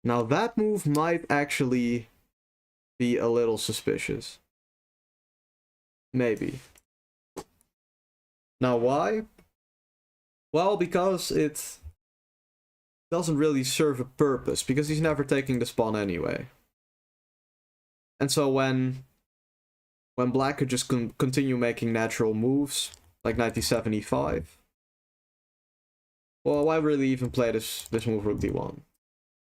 Now that move might actually be a little suspicious. Maybe. Now why? Well, because it doesn't really serve a purpose, because he's never taking this pawn anyway. And so when black could just continue making natural moves, like knight d7, e5, well, why really even play this move rook d1?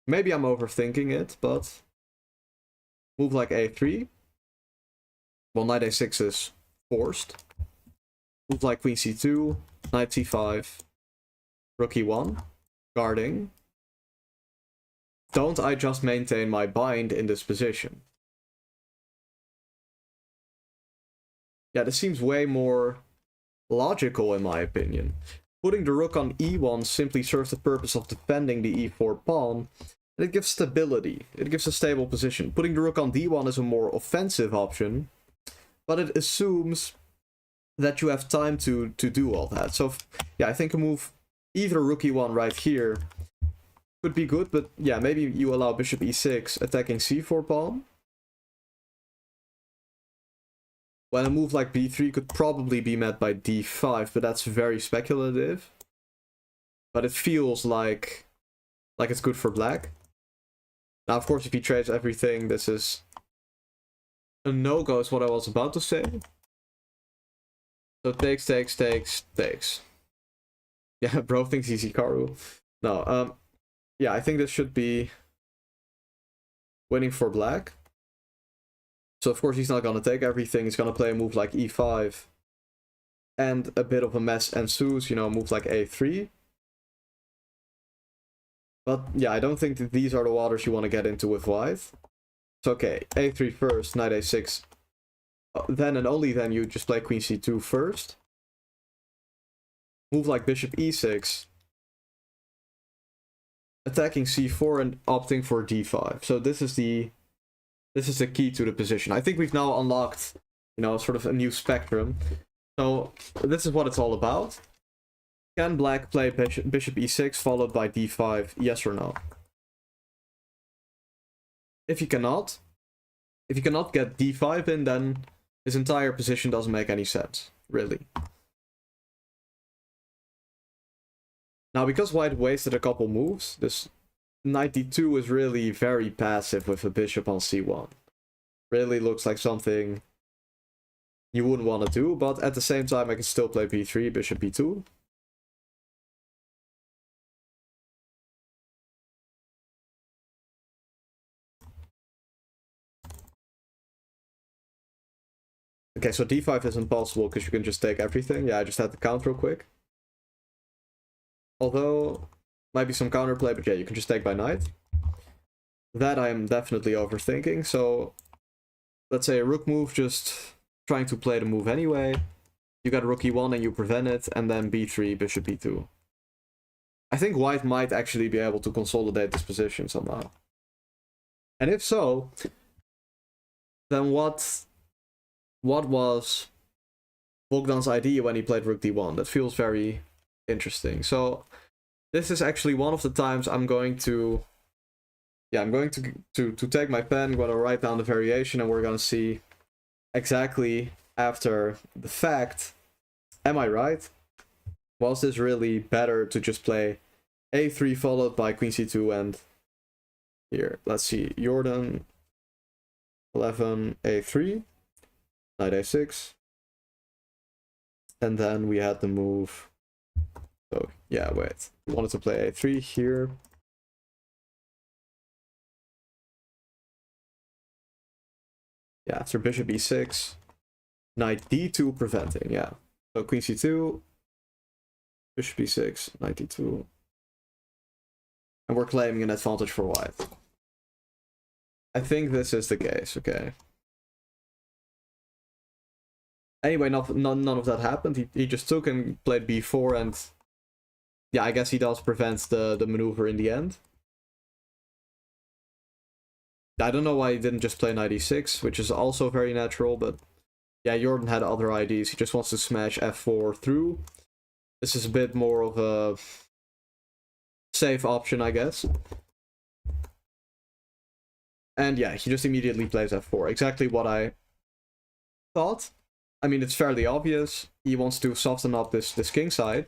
Maybe I'm overthinking it, but move like a3, well, knight a6 is forced. Move like queen c2, knight c5, rook e1. Guarding. Don't I just maintain my bind in this position? Yeah, this seems way more logical in my opinion. Putting the rook on e1 simply serves the purpose of defending the e4 pawn, and it gives stability. It gives a stable position. Putting the rook on d1 is a more offensive option, but it assumes that you have time to do all that. So, yeah, I think a move either rook e1 right here could be good, but yeah, maybe you allow bishop e6 attacking c4 pawn. When a move like b3 could probably be met by d5, but that's very speculative. But it feels like it's good for black. Now, of course, if he trades everything, this is a no-go, is what I was about to say. So takes, takes, takes, takes. Yeah, bro thinks he's Hikaru. No, yeah, I think this should be winning for black. So of course he's not gonna take everything. He's gonna play a move like e5, and a bit of a mess ensues. You know, a move like a3. But yeah, I don't think that these are the waters you want to get into with white. So okay, a3 first, knight a6. Then and only then you just play queen c2 first. Move like bishop e6, attacking c4 and opting for d5. So this is the key to the position. I think we've now unlocked, you know, sort of a new spectrum. So this is what it's all about. Can black play bishop e6 followed by d5? Yes or no? If you cannot get d5 in, then his entire position doesn't make any sense, really. Now, because white wasted a couple moves, this knight d2 is really very passive with a bishop on c1. Really looks like something you wouldn't want to do, but at the same time I can still play b3, bishop b2. Okay, so d5 is impossible because you can just take everything. Yeah, I just had to count real quick. Although, might be some counterplay, but yeah, you can just take by knight. That I am definitely overthinking, so let's say a rook move, just trying to play the move anyway. You got rook e1 and you prevent it, and then b3, bishop b2. I think white might actually be able to consolidate this position somehow. And if so, then what was Bogdan's idea when he played rook d1? That feels very interesting. So this is actually one of the times I'm going to take my pen, going to write down the variation, and we're going to see exactly after the fact, am I right? Was this really better to just play a3 followed by queen c2 and here, let's see, Jordan 11 a3, knight a6, and then we had the move. Oh yeah, wait, we wanted to play a3 here. Yeah, after bishop e6, knight d2 preventing, yeah. So queen c2, bishop e6, knight d2. And we're claiming an advantage for white. I think this is the case, okay. Anyway, none of that happened. He just took and played b4, and yeah, I guess he does prevent the maneuver in the end. I don't know why he didn't just play knight e6, which is also very natural, but yeah, Jordan had other ideas. He just wants to smash f4 through. This is a bit more of a safe option, I guess. And yeah, he just immediately plays f4. Exactly what I thought. I mean, it's fairly obvious. He wants to soften up this king side.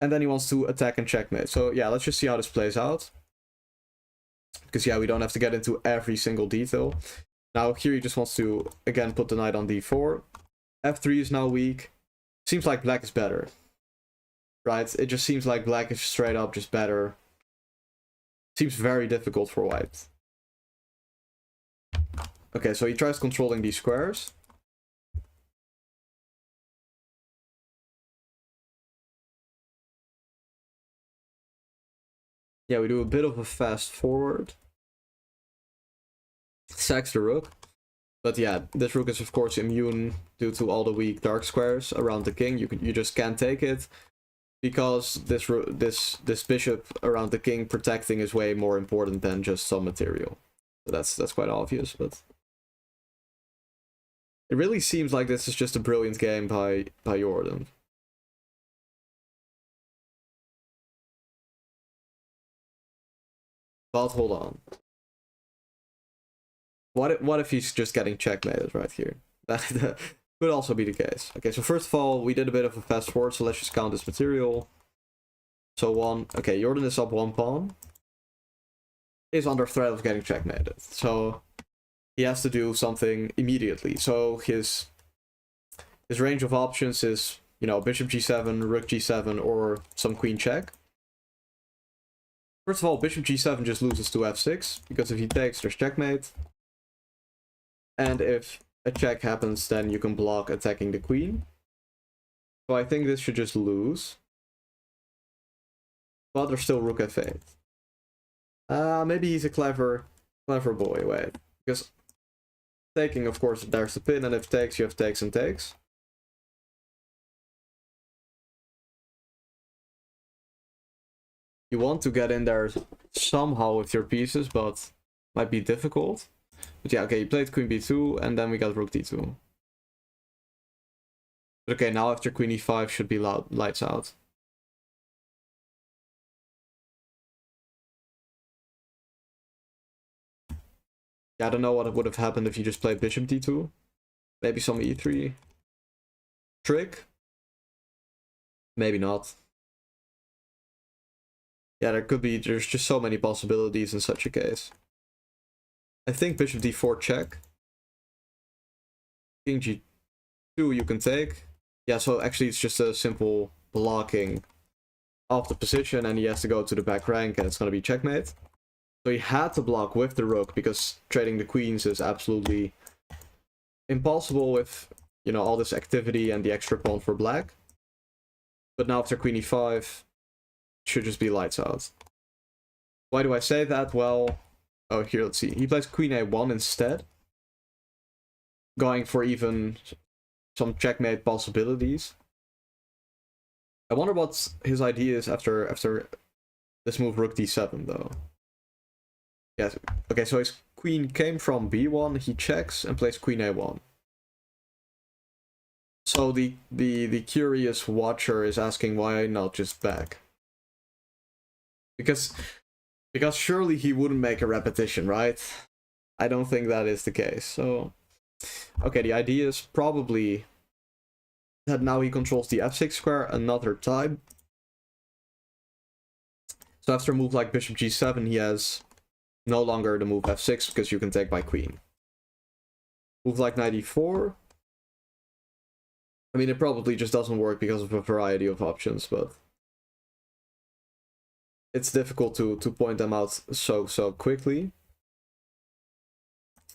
And then he wants to attack and checkmate. So yeah, let's just see how this plays out. Because yeah, we don't have to get into every single detail. Now here he just wants to, again, put the knight on d4. f3 is now weak. Seems like black is better. Right? It just seems like black is straight up just better. Seems very difficult for white. Okay, so he tries controlling these squares. Yeah, we do a bit of a fast forward. Sacks the rook. But yeah, this rook is of course immune due to all the weak dark squares around the king. You just can't take it because this bishop around the king protecting is way more important than just some material. So that's quite obvious, but it really seems like this is just a brilliant game by Jordan. But hold on. What if he's just getting checkmated right here? That could also be the case. Okay, so first of all, we did a bit of a fast forward, so let's just count this material. So okay, Jordan is up one pawn. Is under threat of getting checkmated. So he has to do something immediately. So his range of options is, you know, bishop g7, rook g7, or some queen check. First of all, bishop g7 just loses to f6, because if he takes, there's checkmate. And if a check happens, then you can block attacking the queen. So I think this should just lose. But there's still rook f8. Maybe he's a clever boy, wait. Because taking, of course, there's the pin, and if takes, you have takes and takes. You want to get in there somehow with your pieces, but might be difficult. But yeah, okay, you played queen b2, and then we got rook d2. But okay, now after queen e5 should be lights out. Yeah, I don't know what would have happened if you just played bishop d2. Maybe some e3 trick. Maybe not. Yeah, there's just so many possibilities in such a case. I think bishop d4 check. King g2 you can take. Yeah, so actually it's just a simple blocking of the position, and he has to go to the back rank, and it's going to be checkmate. So he had to block with the rook, because trading the queens is absolutely impossible with you know, all this activity and the extra pawn for black. But now after queen e5, it should just be lights out. Why do I say that? Well, oh, here, let's see. He plays queen a1 instead, going for even some checkmate possibilities. I wonder what his idea is after this move rook d7, though. Yes, okay, so his queen came from b1, he checks and plays queen a1. So the curious watcher is asking why not just back? Because surely he wouldn't make a repetition, right? I don't think that is the case. So, okay, the idea is probably that now he controls the f6 square another time. So after a move like bishop g7, he has no longer the move f6 because you can take my queen. Move like knight e4. I mean, it probably just doesn't work because of a variety of options, but it's difficult to point them out so quickly.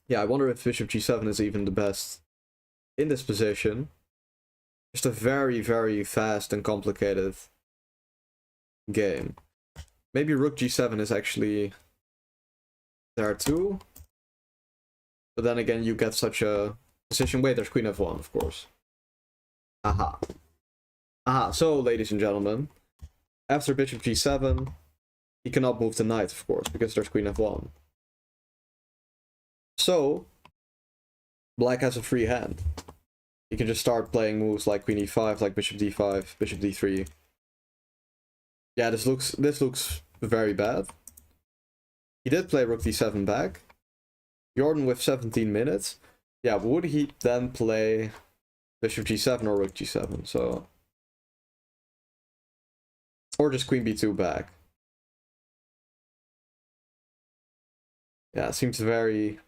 Yeah, I wonder if bishop g7 is even the best in this position. Just a very, very fast and complicated game. Maybe rook g7 is actually there too. But then again, you get such a position. Wait, there's queen f1, of course. Aha. Aha, so ladies and gentlemen, after bishop g7, he cannot move the knight, of course, because there's queen f1. So, black has a free hand. He can just start playing moves like queen e5, like bishop d5, bishop d3. Yeah, this looks very bad. He did play rook d7 back. Jordan with 17 minutes. Yeah, would he then play bishop g7 or rook g7? So, or just queen b2 back. Yeah, it seems very,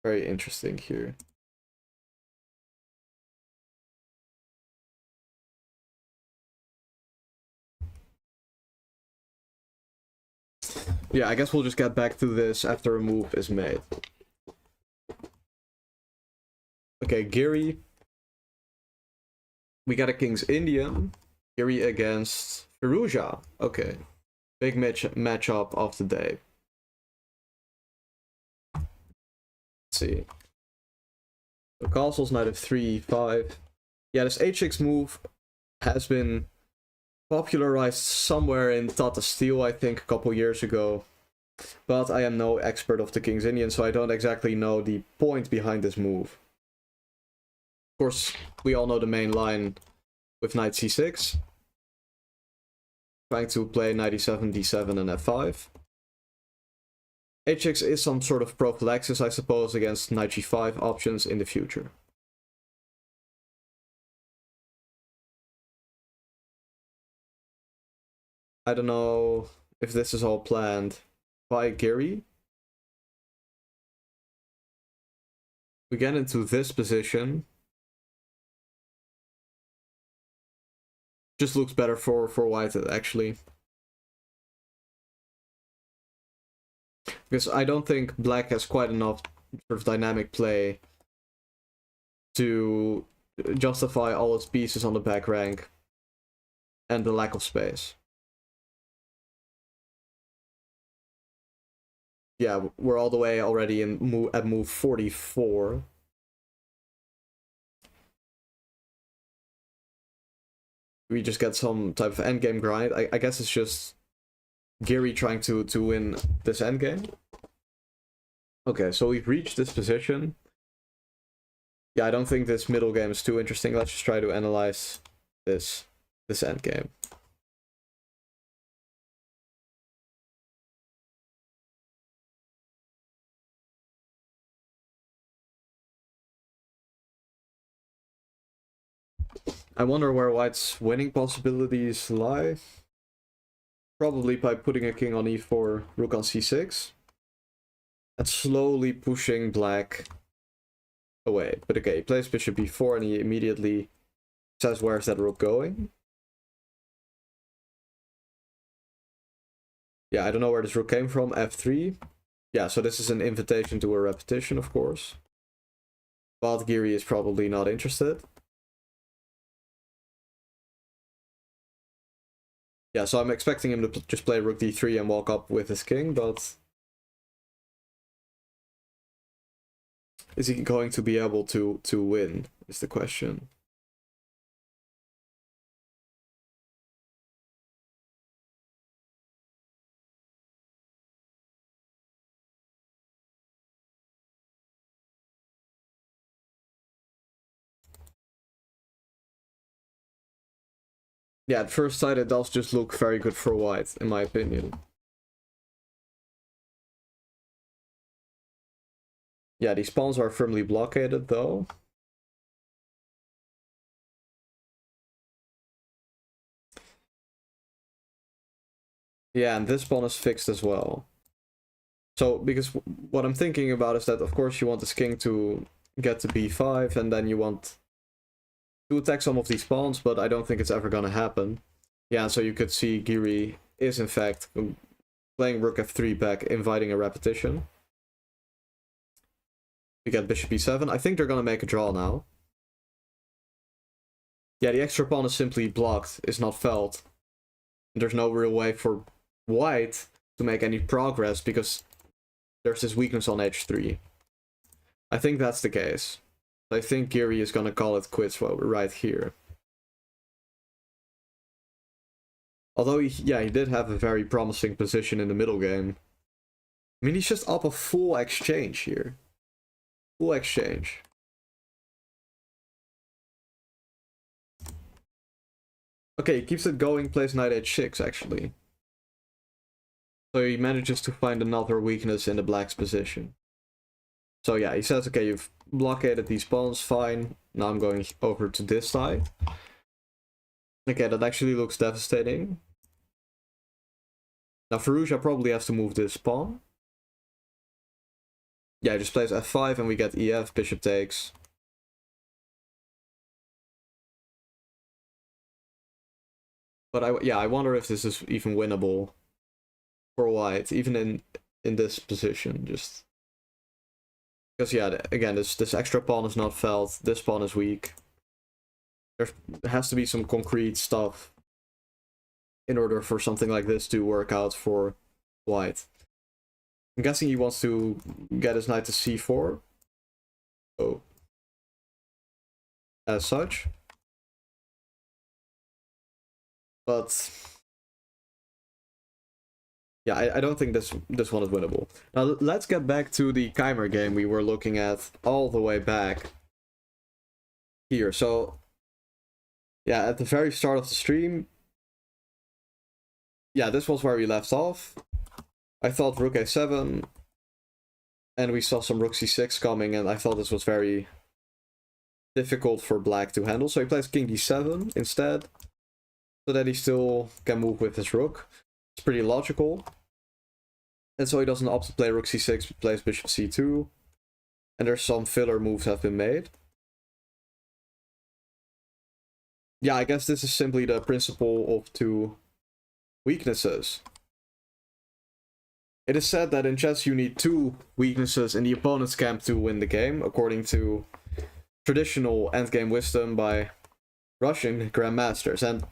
very interesting here. Yeah, I guess we'll just get back to this after a move is made. Okay, Giri. We got a King's Indian. Giri against Firouzja. Okay. Big matchup of the day. Let's see. So castles, knight of 3, 5. Yeah, this h6 move has been popularized somewhere in Tata Steel, I think, a couple years ago. But I am no expert of the King's Indian, so I don't exactly know the point behind this move. Of course, we all know the main line with knight c6. Trying to play knight e7, d7, and f5. h6 is some sort of prophylaxis, I suppose, against knight g5 options in the future. I don't know if this is all planned by Giri. We get into this position. Just looks better for white, actually. Because I don't think black has quite enough sort of dynamic play to justify all its pieces on the back rank and the lack of space. Yeah, we're all the way already at move 44. We just get some type of endgame grind. I guess it's just Giri trying to win this endgame. Okay, so we've reached this position. Yeah, I don't think this middle game is too interesting. Let's just try to analyze this endgame. I wonder where white's winning possibilities lie. Probably by putting a king on e4, rook on c6. And slowly pushing black away. But okay, he plays bishop b4 and he immediately says, where's that rook going? Yeah, I don't know where this rook came from, f3. Yeah, so this is an invitation to a repetition, of course. But Geary is probably not interested. Yeah, so I'm expecting him to just play rook d3 and walk up with his king, but is he going to be able to win, is the question. Yeah, at first sight it does just look very good for white, in my opinion. Yeah, these pawns are firmly blockaded though. Yeah, and this pawn is fixed as well. So, because what I'm thinking about is that, of course, you want this king to get to b5, and then you want to attack some of these pawns, but I don't think it's ever gonna happen. Yeah, so you could see Geary is, in fact, playing rook f3 back, inviting a repetition. You get bishop e7. I think they're gonna make a draw now. Yeah, the extra pawn is simply blocked, is not felt. There's no real way for white to make any progress because there's this weakness on h3. I think that's the case. I think Geary is gonna call it quits right here. Although, he did have a very promising position in the middle game. I mean, he's just up a full exchange here. Full exchange. Okay, he keeps it going, plays knight h6, actually. So he manages to find another weakness in the black's position. So yeah, he says, okay, you've blockaded these pawns, fine. Now I'm going over to this side. Okay, that actually looks devastating. Now Firouzja probably has to move this pawn. Yeah, he just plays f5 and we get ef, bishop takes. But I wonder if this is even winnable for white, even in this position, just because yeah, again, this extra pawn is not felt. This pawn is weak. There has to be some concrete stuff in order for something like this to work out for white. I'm guessing he wants to get his knight to c4. Oh, as such. But yeah, I don't think this one is winnable. Now let's get back to the Keymer game we were looking at all the way back here. So yeah, at the very start of the stream, yeah, this was where we left off. I thought rook a7, and we saw some rook c6 coming, and I thought this was very difficult for black to handle. So he plays king d7 instead, so that he still can move with his rook. It's pretty logical. And so he doesn't opt to play rook c6, but plays bishop c2. And there's some filler moves have been made. Yeah, I guess this is simply the principle of two weaknesses. It is said that in chess you need two weaknesses in the opponent's camp to win the game, according to traditional endgame wisdom by Russian grandmasters. And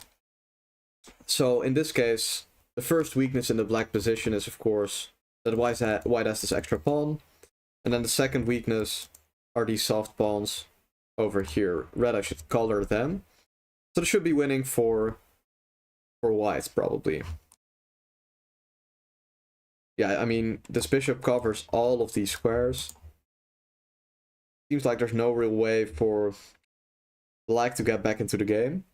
so in this case, the first weakness in the black position is, of course, that white has this extra pawn. And then the second weakness are these soft pawns over here. Red, I should color them. So this should be winning for white, probably. Yeah, I mean, this bishop covers all of these squares. Seems like there's no real way for black to get back into the game.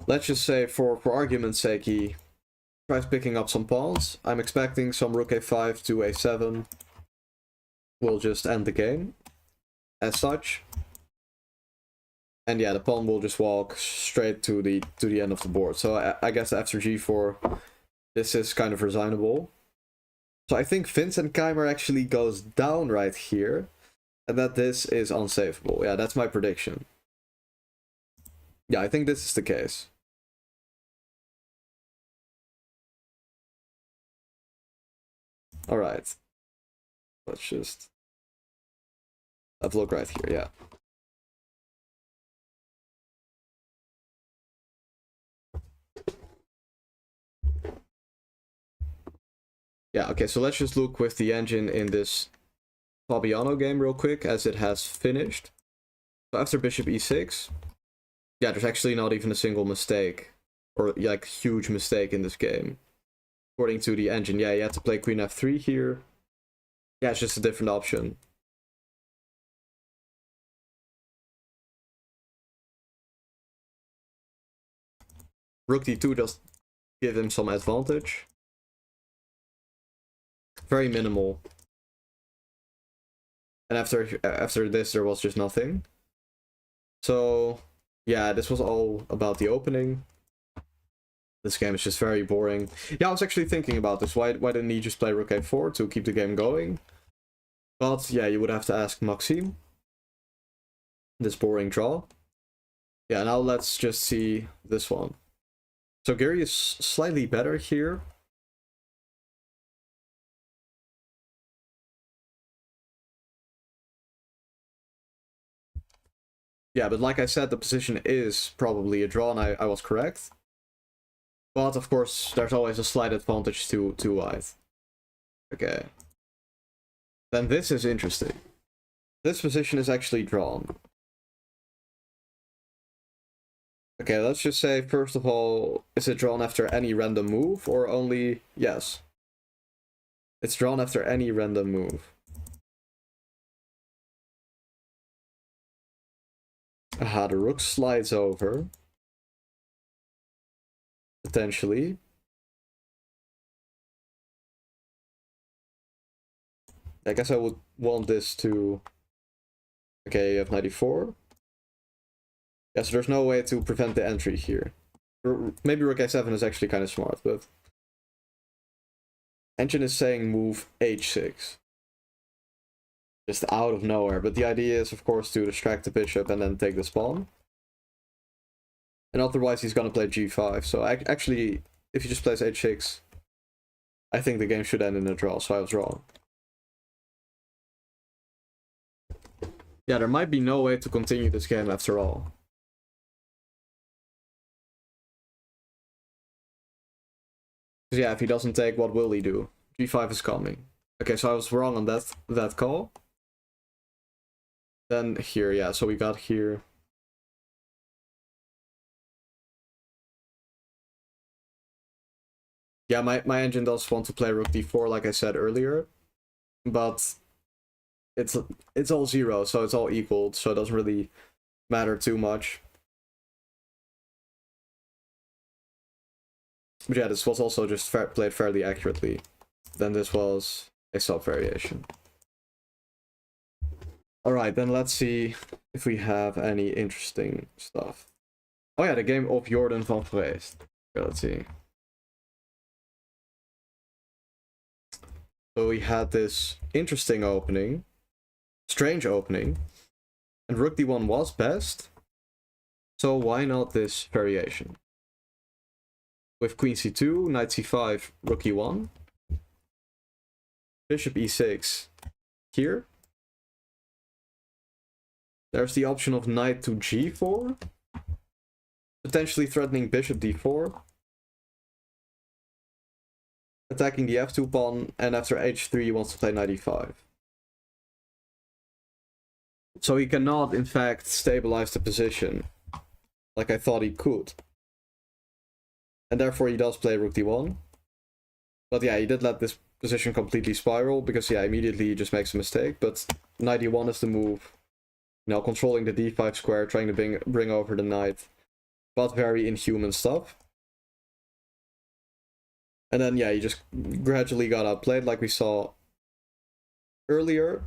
Let's just say, for argument's sake, he tries picking up some pawns. I'm expecting some rook a5 to a7 will just end the game, as such. And yeah, the pawn will just walk straight to the end of the board. So I guess after g4, this is kind of resignable. So I think Vincent Keymer actually goes down right here, and that this is unsavable. Yeah, that's my prediction. Yeah, I think this is the case. Alright. Let's just Have a look right here, yeah. Yeah, okay, so let's just look with the engine in this Fabiano game real quick, as it has finished. So after bishop e6, yeah, there's actually not even a single mistake, or like huge mistake in this game. According to the engine, yeah, you had to play queen f3 here. Yeah, it's just a different option. Rook d2 does give him some advantage. Very minimal. And after this, there was just nothing. So, yeah, this was all about the opening. This game is just very boring. Yeah, I was actually thinking about this. Why didn't he just play rook a4 to keep the game going? But, yeah, you would have to ask Maxime. This boring draw. Yeah, now let's just see this one. So Gary is slightly better here. Yeah, but like I said, the position is probably a draw, and I was correct. But of course, there's always a slight advantage to white. Okay. Then this is interesting. This position is actually drawn. Okay, let's just say, first of all, is it drawn after any random move, or only... Yes. It's drawn after any random move. Aha, the rook slides over. Potentially. I guess I would want this to... Okay, you have 94. Yeah, so there's no way to prevent the entry here. Maybe rook a7 is actually kind of smart, but... Engine is saying move h6. Just out of nowhere, but the idea is, of course, to distract the bishop and then take this pawn. And otherwise he's gonna play g5, so actually, if he just plays h6, I think the game should end in a draw, so I was wrong. Yeah, there might be no way to continue this game after all. Because yeah, if he doesn't take, what will he do? g5 is coming. Okay, so I was wrong on that call. Then here, yeah, so we got here. Yeah, my engine does want to play rook d4, like I said earlier. But it's all zero, so it's all equal, so it doesn't really matter too much. But yeah, this was also just played fairly accurately. Then this was a sub-variation. Alright, then let's see if we have any interesting stuff. Oh yeah, the game of Jordan van Vreest. Okay, let's see. So we had this interesting opening. Strange opening. And rook d1 was best. So why not this variation? With queen c2, knight c5, rook e1. Bishop e6 here. There's the option of knight to g4. Potentially threatening bishop d4. Attacking the f2 pawn, and after h3 he wants to play knight e5. So he cannot, in fact, stabilize the position like I thought he could. And therefore he does play rook d1. But yeah, he did let this position completely spiral, because yeah, immediately he just makes a mistake. But knight e1 is the move. You know, controlling the d5 square, trying to bring over the knight. But very inhuman stuff. And then yeah, he just gradually got outplayed like we saw earlier.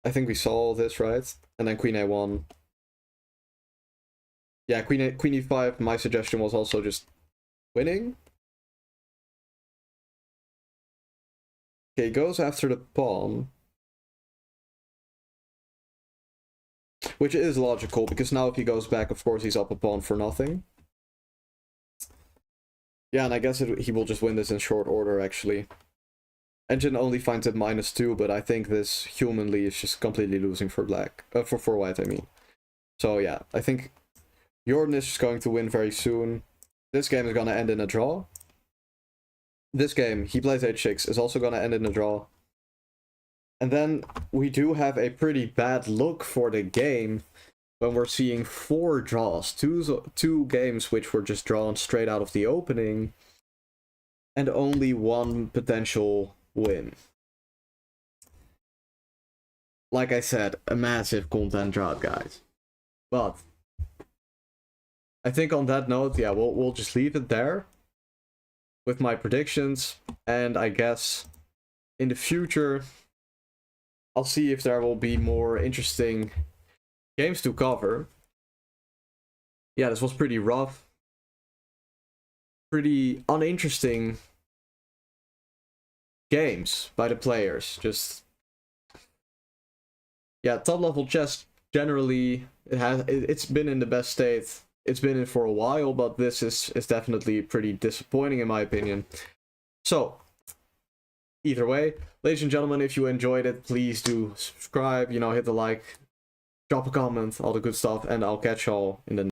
I think we saw all this, right? And then queen a1. Yeah, queen e5, my suggestion was also just winning. Okay, he goes after the pawn. Which is logical, because now if he goes back, of course he's up a pawn for nothing. Yeah, and I guess he will just win this in short order, actually. Engine only finds it -2, but I think this humanly is just completely losing for black. For white, I mean. So yeah, I think Jordan is going to win very soon. This game is gonna end in a draw. This game, he plays h6, is also gonna end in a draw. And then we do have a pretty bad look for the game when we're seeing 4 draws. Two games which were just drawn straight out of the opening, and only 1 potential win. Like I said, a massive content drought, guys. But I think on that note, yeah, we'll just leave it there with my predictions, and I guess in the future I'll see if there will be more interesting games to cover. Yeah, this was pretty rough, pretty uninteresting games by the players. Just, yeah, top level chess generally, it's been in the best state it's been in for a while, but this is definitely pretty disappointing in my opinion. So either way, ladies and gentlemen, if you enjoyed it, please do subscribe, hit the like, drop a comment, all the good stuff, and I'll catch y'all in the